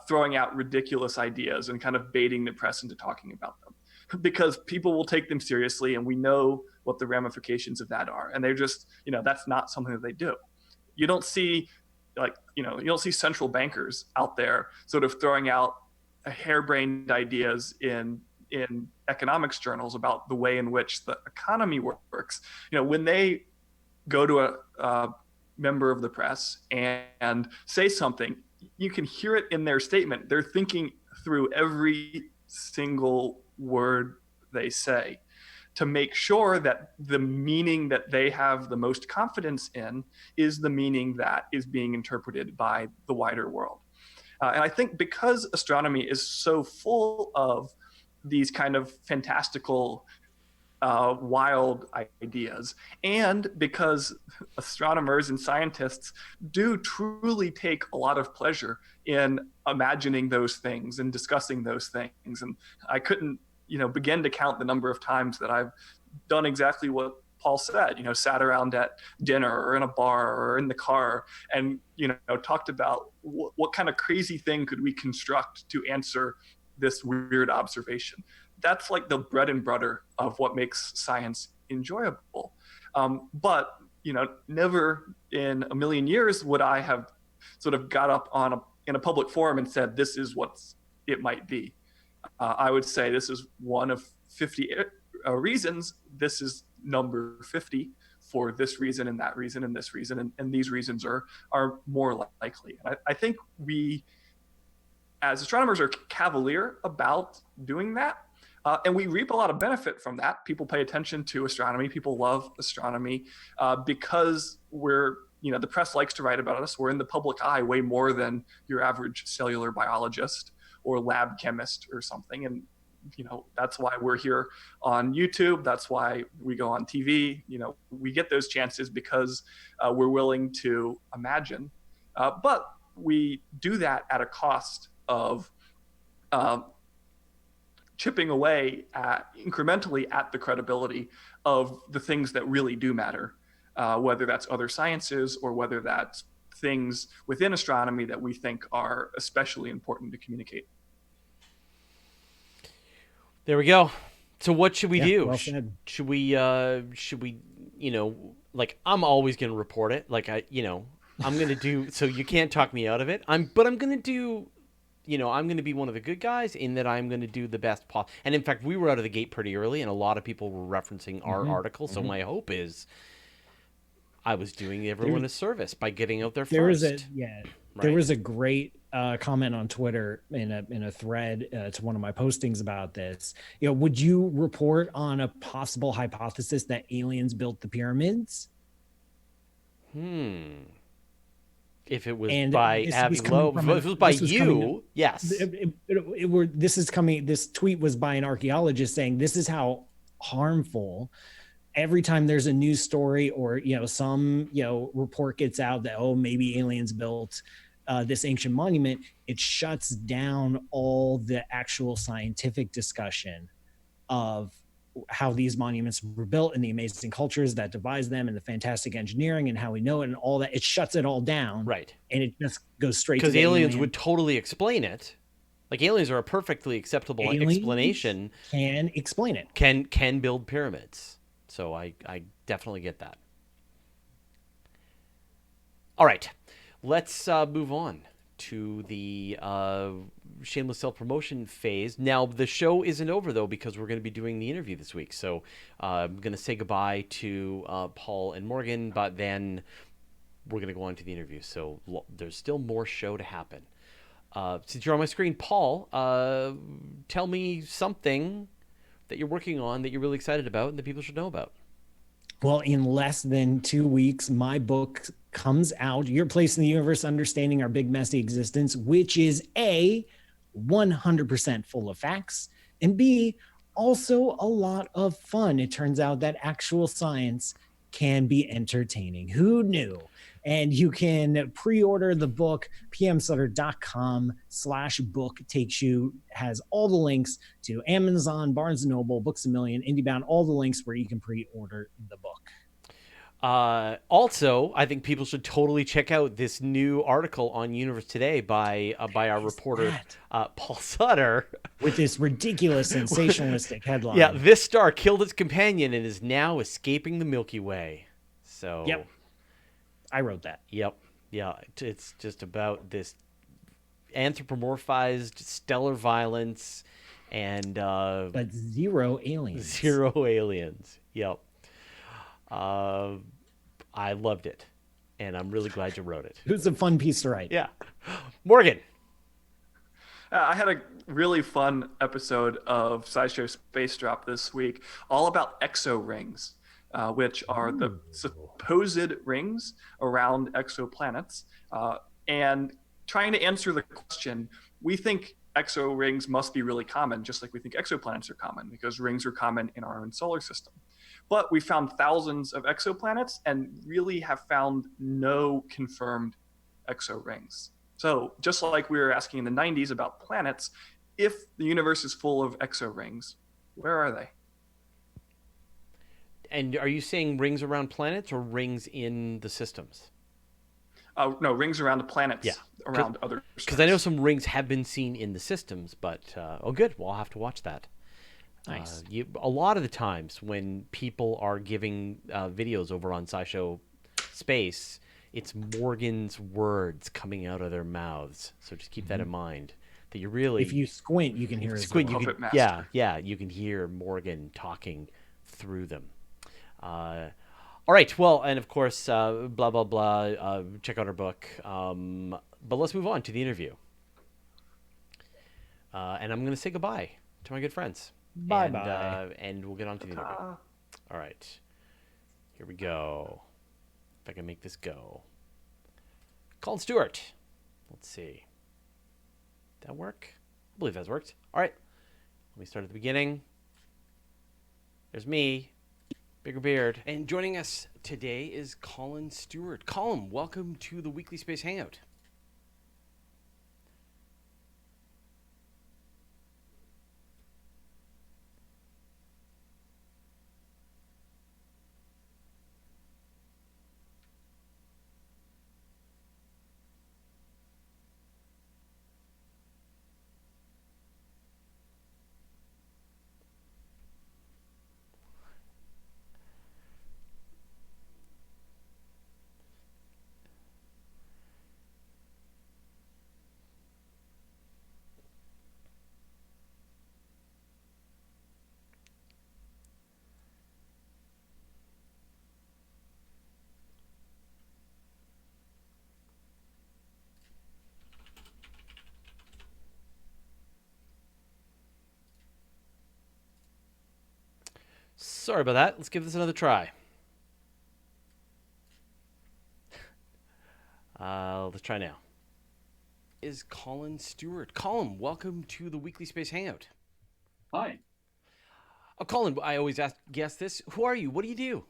Speaker 3: throwing out ridiculous ideas and kind of baiting the press into talking about them. because people will take them seriously, and we know what the ramifications of that are. And they're just, that's not something that they do. You don't see you don't see central bankers out there sort of throwing out harebrained ideas in economics journals about the way in which the economy works. When they go to a member of the press and say something, you can hear it in their statement. They're thinking through every single word they say to make sure that the meaning that they have the most confidence in is the meaning that is being interpreted by the wider world. And I think because astronomy is so full of these kind of fantastical, wild ideas, and because astronomers and scientists do truly take a lot of pleasure in imagining those things and discussing those things. And I couldn't, begin to count the number of times that I've done exactly what Paul said, sat around at dinner or in a bar or in the car and, talked about what kind of crazy thing could we construct to answer this weird observation. That's like the bread and butter of what makes science enjoyable. But, never in a million years would I have sort of got up in a public forum and said, this is what it might be. I would say this is one of 50 reasons. This is number 50 for this reason and that reason and this reason. And these reasons are more likely. And I think we, as astronomers, are cavalier about doing that. And we reap a lot of benefit from that. People pay attention to astronomy. People love astronomy because we're, the press likes to write about us. We're in the public eye way more than your average cellular biologist or lab chemist or something. And, that's why we're here on YouTube. That's why we go on TV. We get those chances because we're willing to imagine. But we do that at a cost of chipping away incrementally at the credibility of the things that really do matter, whether that's other sciences or whether that's things within astronomy that we think are especially important to communicate. There
Speaker 1: we go. So what should we do?
Speaker 2: Well said.
Speaker 1: Should we, I'm always going to report it. I'm going to do, so you can't talk me out of it. But I'm going to do, I'm going to be one of the good guys in that I'm going to do the best possible. And in fact, we were out of the gate pretty early and a lot of people were referencing our article. So my hope is I was doing everyone a service by getting out there first.
Speaker 2: There was a great comment on Twitter in a thread to one of my postings about this. Would you report on a possible hypothesis that aliens built the pyramids?
Speaker 1: If it was by Abby Loeb, if it was by you, yes.
Speaker 2: This tweet was by an archaeologist saying this is how harmful. Every time there's a news story or some report gets out that maybe aliens built this ancient monument, it shuts down all the actual scientific discussion of how these monuments were built and the amazing cultures that devise them and the fantastic engineering and how we know it and all that. It shuts it all down.
Speaker 1: Right.
Speaker 2: And it just goes straight to
Speaker 1: because aliens would totally explain it. Like aliens are a perfectly acceptable explanation.
Speaker 2: Can explain it.
Speaker 1: Can build pyramids. So I definitely get that. All right. Let's move on to the shameless self-promotion phase. Now, the show isn't over, though, because we're going to be doing the interview this week. So I'm going to say goodbye to Paul and Morgan, but then we're going to go on to the interview. So there's still more show to happen. Since you're on my screen, Paul, tell me something that you're working on that you're really excited about and that people should know about.
Speaker 2: Well, in less than 2 weeks, my book comes out, Your Place in the Universe, Understanding Our Big Messy Existence, which is A, 100% full of facts, and B, also a lot of fun. It turns out that actual science can be entertaining. Who knew? And you can pre-order the book, pmsutter.com/book has all the links to Amazon, Barnes & Noble, Books A Million, IndieBound, all the links where you can pre-order the book.
Speaker 1: Also, I think people should totally check out this new article on Universe Today by our reporter
Speaker 2: that?
Speaker 1: Paul Sutter.
Speaker 2: With this ridiculous sensationalistic headline.
Speaker 1: Yeah, this star killed its companion and is now escaping the Milky Way. So,
Speaker 2: Yep. I wrote that.
Speaker 1: Yep. Yeah, it's just about this anthropomorphized stellar violence and
Speaker 2: But zero aliens.
Speaker 1: zero aliens. Yep. I loved it, and I'm really glad you wrote it.
Speaker 2: It was a fun piece to write.
Speaker 1: Yeah. Morgan.
Speaker 3: I had a really fun episode of SciShow Space Drop this week, all about Exo Rings, which are the supposed rings around exoplanets, and trying to answer the question. We think exo rings must be really common, just like we think exoplanets are common, because rings are common in our own solar system. But we found thousands of exoplanets and really have found no confirmed exo rings. So just like we were asking in the 90s about planets, if the universe is full of exo rings, where are they?
Speaker 1: And are you saying rings around planets or rings in the systems?
Speaker 3: No, rings around the planets,
Speaker 1: Yeah.
Speaker 3: around other stars.
Speaker 1: Because I know some rings have been seen in the systems, but oh, good. Well, I'll have to watch that.
Speaker 2: Nice.
Speaker 1: A lot of the times when people are giving videos over on SciShow Space, it's Morgan's words coming out of their mouths. So just keep that in mind. That you really,
Speaker 2: If you squint, you can hear his
Speaker 1: squint,
Speaker 2: voice.
Speaker 1: you
Speaker 3: Puppet
Speaker 1: can,
Speaker 3: master.
Speaker 1: yeah, you can hear Morgan talking through them. All right, well, and of course, blah blah blah. Check out our book. But let's move on to the interview. And I'm going to say goodbye to my good friends.
Speaker 2: Bye-bye.
Speaker 1: And we'll get on to the interview. All right, here we go. If I can make this go. Colin Stuart. Let's see. Did that work? I believe that's worked. All right. Let me start at the beginning. There's me, bigger beard. And joining us today is Colin Stuart. Colin, welcome to the Weekly Space Hangout. Sorry about that. Let's give this another try. Let's try now. Is Colin Stuart. Colin, welcome to the Weekly Space Hangout.
Speaker 4: Hi.
Speaker 1: Colin, I always guess this. Who are you? What do you do?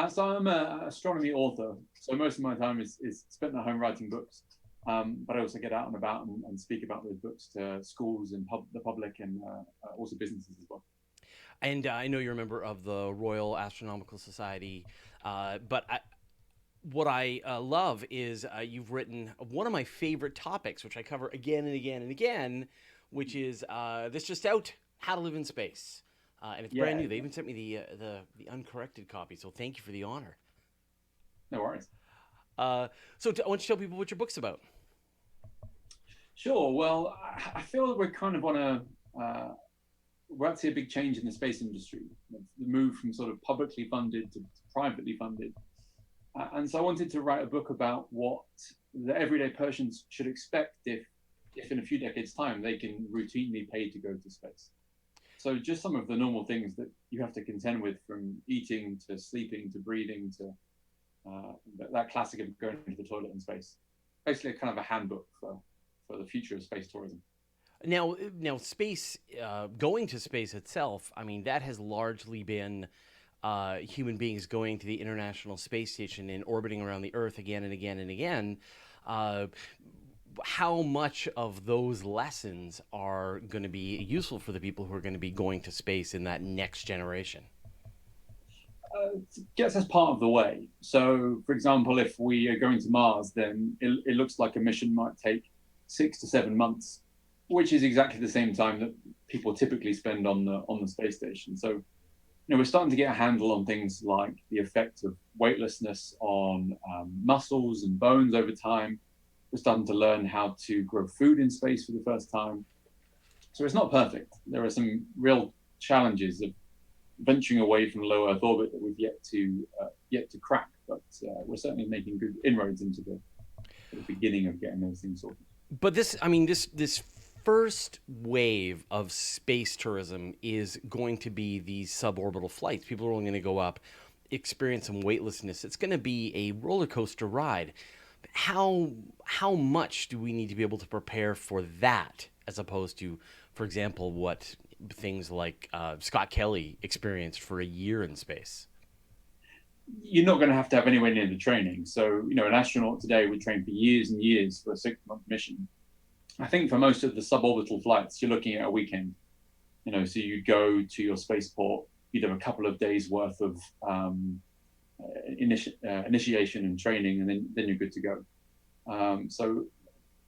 Speaker 4: So I'm an astronomy author. So most of my time is spent at home writing books. But I also get out and about and speak about those books to schools and the public and also businesses as well.
Speaker 1: And I know you're a member of the Royal Astronomical Society, but what I love is you've written one of my favorite topics, which I cover again and again and again, which is this just out, How to Live in Space. And it's brand new. They even sent me the uncorrected copy, so thank you for the honor.
Speaker 4: No worries.
Speaker 1: So why don't you tell people what your book's about?
Speaker 4: Sure. Well, I feel we're kind of on we're about to see a big change in the space industry, the move from sort of publicly funded to privately funded. And so I wanted to write a book about what the everyday persons should expect if in a few decades' time they can routinely pay to go to space. So just some of the normal things that you have to contend with, from eating to sleeping to breathing to that classic of going to the toilet in space. Basically, kind of a handbook for the future of space tourism.
Speaker 1: Now, space, going to space itself, I mean, that has largely been human beings going to the International Space Station and orbiting around the Earth again and again and again. How much of those lessons are going to be useful for the people who are going to be going to space in that next generation?
Speaker 4: gets us part of the way. So, for example, if we are going to Mars, then it looks like a mission might take 6 to 7 months, which is exactly the same time that people typically spend on the space station. So, we're starting to get a handle on things like the effect of weightlessness on muscles and bones over time. We're starting to learn how to grow food in space for the first time. So it's not perfect. There are some real challenges of venturing away from low Earth orbit that we've yet to crack. But we're certainly making good inroads into the beginning of getting those things sorted.
Speaker 1: But this first wave of space tourism is going to be these suborbital flights. People are only going to go up, experience some weightlessness. It's going to be a roller coaster ride. How much do we need to be able to prepare for that, as opposed to, for example, what things like Scott Kelly experienced for a year in space?
Speaker 4: You're not going to have anywhere near the training. So, an astronaut today would train for years and years for a 6-month mission. I think for most of the suborbital flights, you're looking at a weekend. So you go to your spaceport, you'd have a couple of days worth of initiation and training, and then you're good to go. So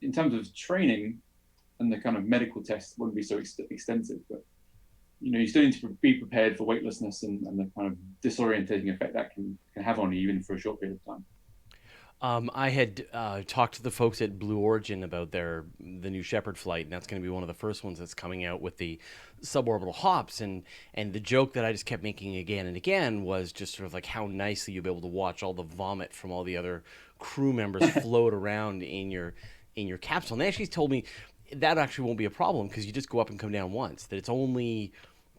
Speaker 4: in terms of training, and the kind of medical tests wouldn't be so extensive, but you still need to be prepared for weightlessness and the kind of disorientating effect that can have on you, even for a short period of time.
Speaker 1: I had talked to the folks at Blue Origin about the new Shepard flight, and that's going to be one of the first ones that's coming out with the suborbital hops. And the joke that I just kept making again and again was just sort of like how nicely you'll be able to watch all the vomit from all the other crew members float around in your capsule. And they actually told me that actually won't be a problem because you just go up and come down once. That it's only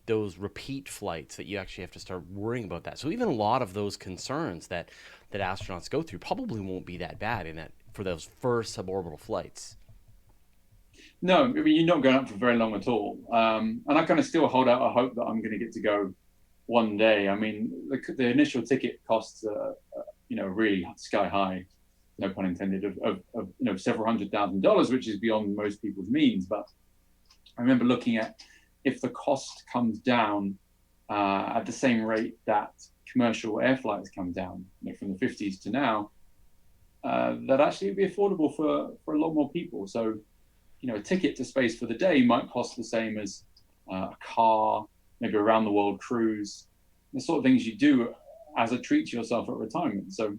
Speaker 1: those repeat flights that you actually have to start worrying about that. So even a lot of those concerns that astronauts go through probably won't be that bad for those first suborbital flights.
Speaker 4: No, I mean, you're not going up for very long at all. And I kind of still hold out a hope that I'm going to get to go one day. I mean, the initial ticket costs, really sky high, no pun intended, of several $100,000, which is beyond most people's means. But I remember looking at if the cost comes down at the same rate that commercial air flights come down, from the 50s to now, that actually would be affordable for a lot more people. So, a ticket to space for the day might cost the same as a car, maybe a round the world cruise, the sort of things you do as a treat to yourself at retirement. So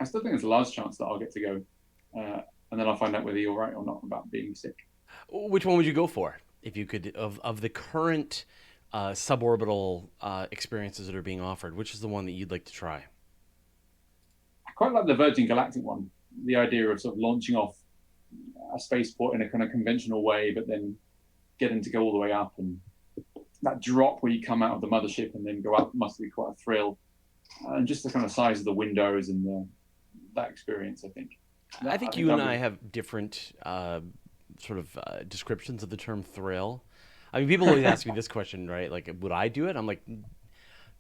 Speaker 4: I still think there's a large chance that I'll get to go, and then I'll find out whether you're right or not about being sick.
Speaker 1: Which one would you go for if you could, of the current suborbital experiences that are being offered? Which is the one that you'd like to try?
Speaker 4: I quite like the Virgin Galactic one. The idea of sort of launching off a spaceport in a kind of conventional way, but then getting to go all the way up, and that drop where you come out of the mothership and then go up must be quite a thrill. And just the kind of size of the windows and that experience, I think.
Speaker 1: I think you and I have different descriptions of the term thrill. I mean, people always ask me this question, right? Like, would I do it? I'm like,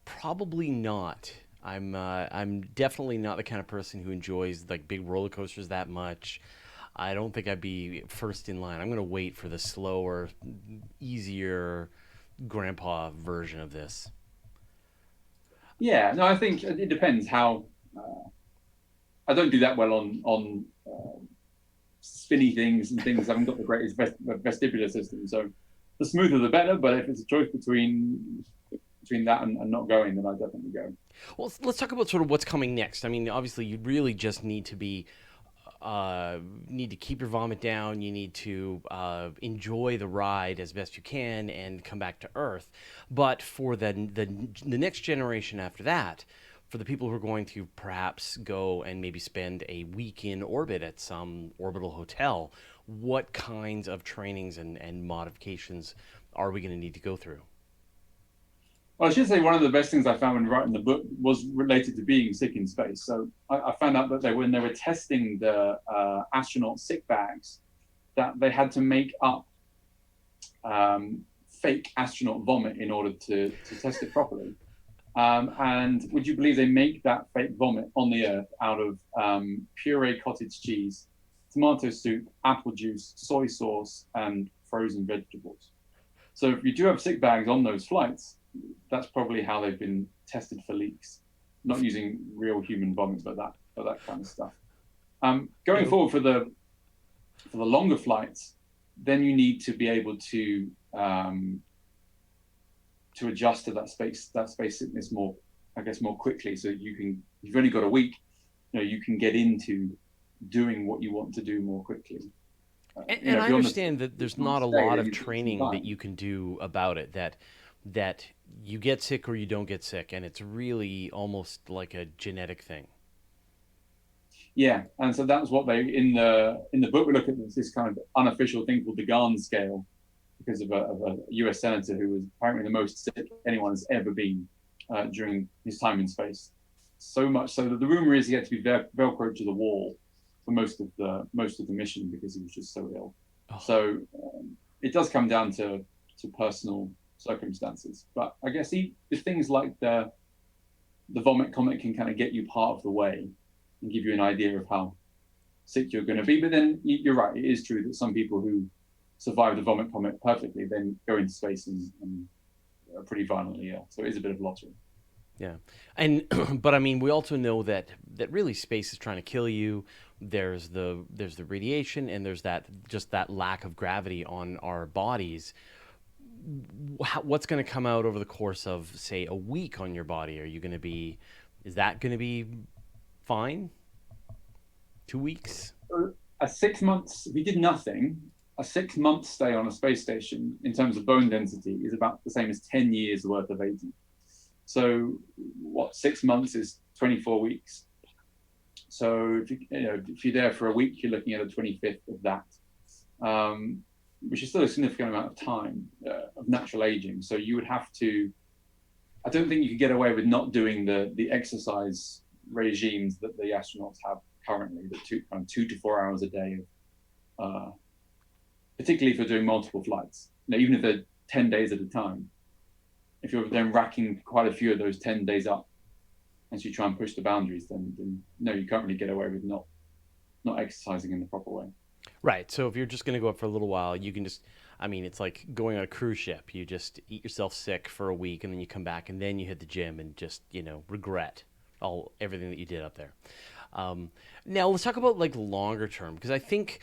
Speaker 1: probably not. I'm definitely not the kind of person who enjoys like big roller coasters that much. I don't think I'd be first in line. I'm going to wait for the slower, easier grandpa version of this.
Speaker 4: Yeah, no, I think it depends how. I don't do that well on spinny things and things. I haven't got the greatest vestibular system, so the smoother the better. But if it's a choice between that and not going, then I definitely go.
Speaker 1: Well, let's talk about sort of what's coming next. I mean, obviously, you really just need to keep your vomit down. You need to enjoy the ride as best you can and come back to Earth. But for the next generation after that, for the people who are going to perhaps go and maybe spend a week in orbit at some orbital hotel, what kinds of trainings and modifications are we going to need to go through?
Speaker 4: Well, I should say one of the best things I found when writing the book was related to being sick in space. So I found out that when they were testing the astronaut sick bags, that they had to make up fake astronaut vomit in order to test it properly. And would you believe they make that fake vomit on the Earth out of puree cottage cheese, tomato soup, apple juice, soy sauce, and frozen vegetables? So if you do have sick bags on those flights, that's probably how they've been tested for leaks, not using real human vomit, but that kind of stuff. Going forward for the longer flights, then you need to be able to adjust to that space sickness more quickly. So you've only got a week, you can get into doing what you want to do more quickly.
Speaker 1: And I understand that there's not a lot of training that you can do about it, that you get sick or you don't get sick, and it's really almost like a genetic thing.
Speaker 4: Yeah, and so that's what they in the book we look at this kind of unofficial thing called the Garn scale, because of a U.S. senator who was apparently the most sick anyone has ever been during his time in space. So much so that the rumor is he had to be velcroed to the wall for most of the mission because he was just so ill. Oh. So it does come down to personal circumstances. But I guess if things like the vomit comet can kind of get you part of the way and give you an idea of how sick you're going to be. But then you're right, it is true that some people who survive the vomit comet perfectly then go into space and are pretty violently ill. So it is a bit of lottery.
Speaker 1: Yeah. And but I mean, we also know that really space is trying to kill you. There's the radiation, and there's that lack of gravity on our bodies. What's going to come out over the course of, say, a week on your body? Is that going to be fine? 2 weeks?
Speaker 4: A 6 months, if you did nothing, a 6 month stay on a space station in terms of bone density is about the same as 10 years worth of aging. So 6 months is 24 weeks. So if you're there for a week, you're looking at a 25th of that, which is still a significant amount of time of natural aging. So you would have to, I don't think you could get away with not doing the exercise regimes that the astronauts have currently, the 2 to 4 hours a day, particularly if you're doing multiple flights. Even if they're 10 days at a time, if you're then racking quite a few of those 10 days up as you try and push the boundaries, then no, you can't really get away with not exercising in the proper way.
Speaker 1: Right. So if you're just going to go up for a little while, you can just, it's like going on a cruise ship. You just eat yourself sick for a week, and then you come back, and then you hit the gym and just, regret everything that you did up there. Now let's talk about like longer term, because I think,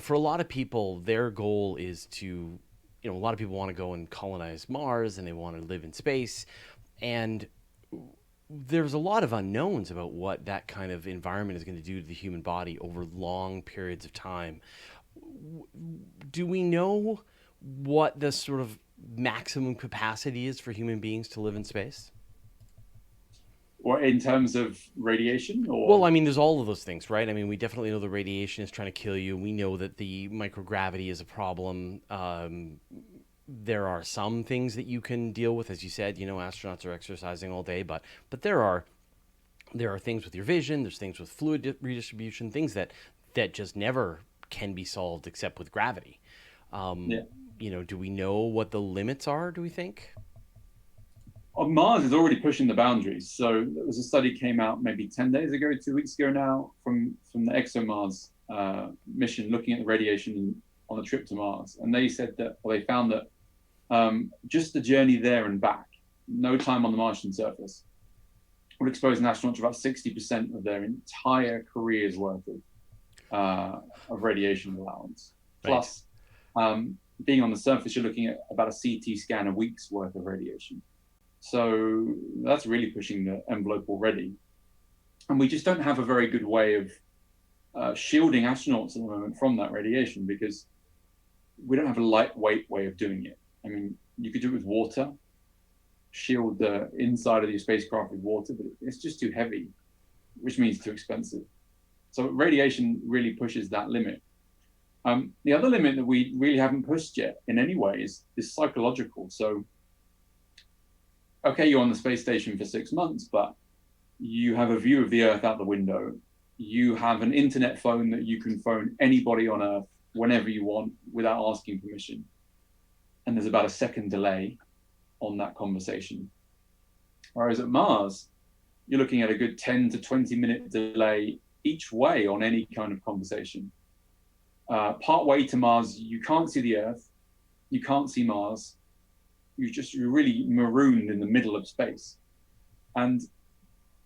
Speaker 1: for a lot of people, their goal is to, a lot of people want to go and colonize Mars, and they want to live in space. And there's a lot of unknowns about what that kind of environment is going to do to the human body over long periods of time. Do we know what the sort of maximum capacity is for human beings to live in space?
Speaker 4: Or in terms of radiation?
Speaker 1: Well, there's all of those things, right? We definitely know the radiation is trying to kill you. We know that the microgravity is a problem. There are some things that you can deal with, as you said. Astronauts are exercising all day, but there are things with your vision. There's things with fluid redistribution, things that just never can be solved except with gravity. Do we know what the limits are? Do we think?
Speaker 4: Mars is already pushing the boundaries. So there was a study came out maybe 10 days ago, 2 weeks ago now, from the ExoMars mission looking at the radiation on the trip to Mars, and they said they found that just the journey there and back, no time on the Martian surface, would expose an astronaut to about 60% of their entire career's worth of radiation allowance. Right. Plus, being on the surface, you're looking at about a CT scan a week's worth of radiation. So that's really pushing the envelope already. And we just don't have a very good way of shielding astronauts at the moment from that radiation, because we don't have a lightweight way of doing it. You could do it with water, shield the inside of your spacecraft with water, but it's just too heavy, which means too expensive. So radiation really pushes that limit. The other limit that we really haven't pushed yet in any way is psychological. So, okay, you're on the space station for 6 months, but you have a view of the Earth out the window. You have an internet phone that you can phone anybody on Earth whenever you want without asking permission. And there's about a second delay on that conversation. Whereas at Mars, you're looking at a good 10 to 20 minute delay each way on any kind of conversation. Part way to Mars, you can't see the Earth, you can't see Mars, you're really marooned in the middle of space, and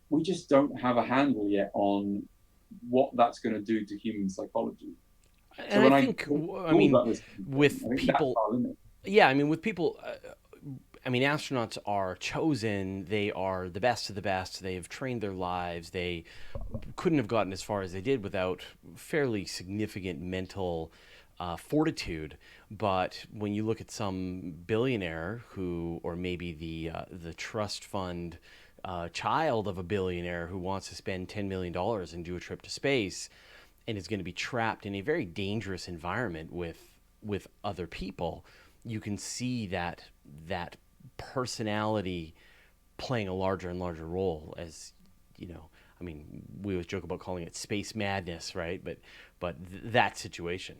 Speaker 4: we just don't have a handle yet on what that's going to do to human psychology.
Speaker 1: And
Speaker 4: So when
Speaker 1: I think, I mean, with people, yeah, I mean, with people, I mean, astronauts are chosen. They are the best of the best. They have trained their lives. They couldn't have gotten as far as they did without fairly significant mental fortitude. But when you look at some billionaire who, or maybe the trust fund child of a billionaire who wants to spend $10 million and do a trip to space, and is going to be trapped in a very dangerous environment with other people, you can see that personality playing a larger and larger role. As you know, I mean, we always joke about calling it space madness, right? But that situation.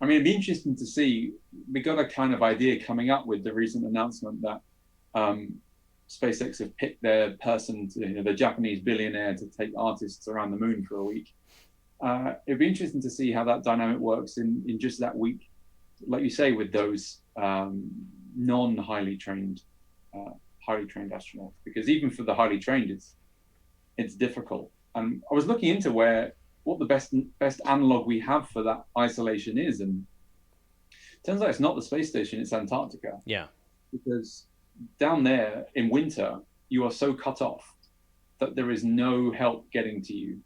Speaker 4: I mean, it'd be interesting to see. We got a kind of idea coming up with the recent announcement that SpaceX have picked their person, the Japanese billionaire, to take artists around the moon for a week. It'd be interesting to see how that dynamic works in just that week, like you say, with those non-highly trained astronauts. Because even for the highly trained, it's difficult. And I was looking into what the best analog we have for that isolation is, and it turns out it's not the space station; it's Antarctica.
Speaker 1: Yeah,
Speaker 4: because down there in winter, you are so cut off that there is no help getting to you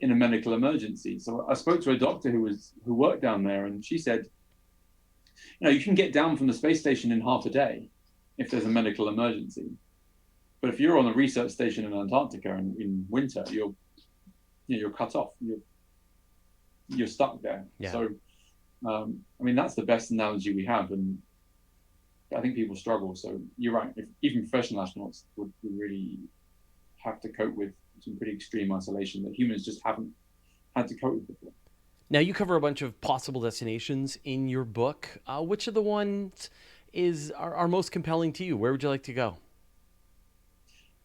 Speaker 4: in a medical emergency. So I spoke to a doctor who worked down there, and she said, you can get down from the space station in half a day if there's a medical emergency. But if you're on a research station in Antarctica in winter, you're cut off. You're stuck there.
Speaker 1: Yeah.
Speaker 4: So, I mean, that's the best analogy we have, and I think people struggle. So you're right. Even professional astronauts would really have to cope with some pretty extreme isolation that humans just haven't had to cope with before.
Speaker 1: Now, you cover a bunch of possible destinations in your book. Which of the ones are most compelling to you? Where would you like to go?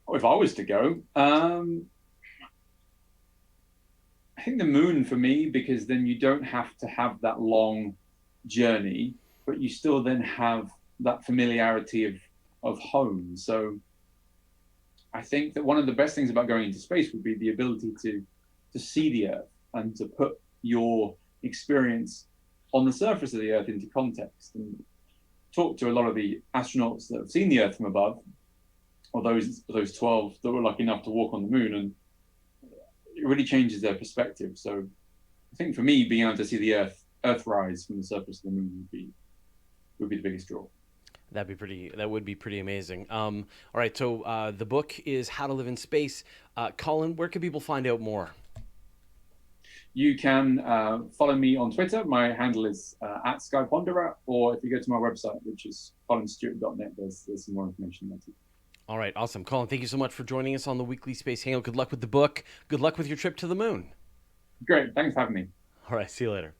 Speaker 4: Oh, if I was to go, I think the moon for me, because then you don't have to have that long journey, but you still then have that familiarity of home. So I think that one of the best things about going into space would be the ability to see the Earth and to put your experience on the surface of the Earth into context, and talk to a lot of the astronauts that have seen the Earth from above, or those 12 that were lucky enough to walk on the moon, and it really changes their perspective. So I think for me, being able to see the Earth rise from the surface of the moon would be the biggest draw.
Speaker 1: That would be pretty amazing. All right, so the book is How to Live in Space. Colin, where can people find out more?
Speaker 4: You can follow me on Twitter. My handle is @SkyPonderer, or if you go to my website, which is colinstuart.net, there's some more information there too.
Speaker 1: All right, awesome. Colin, thank you so much for joining us on the Weekly Space Hangout. Good luck with the book. Good luck with your trip to the moon.
Speaker 4: Great. Thanks for having me.
Speaker 1: All right, see you later.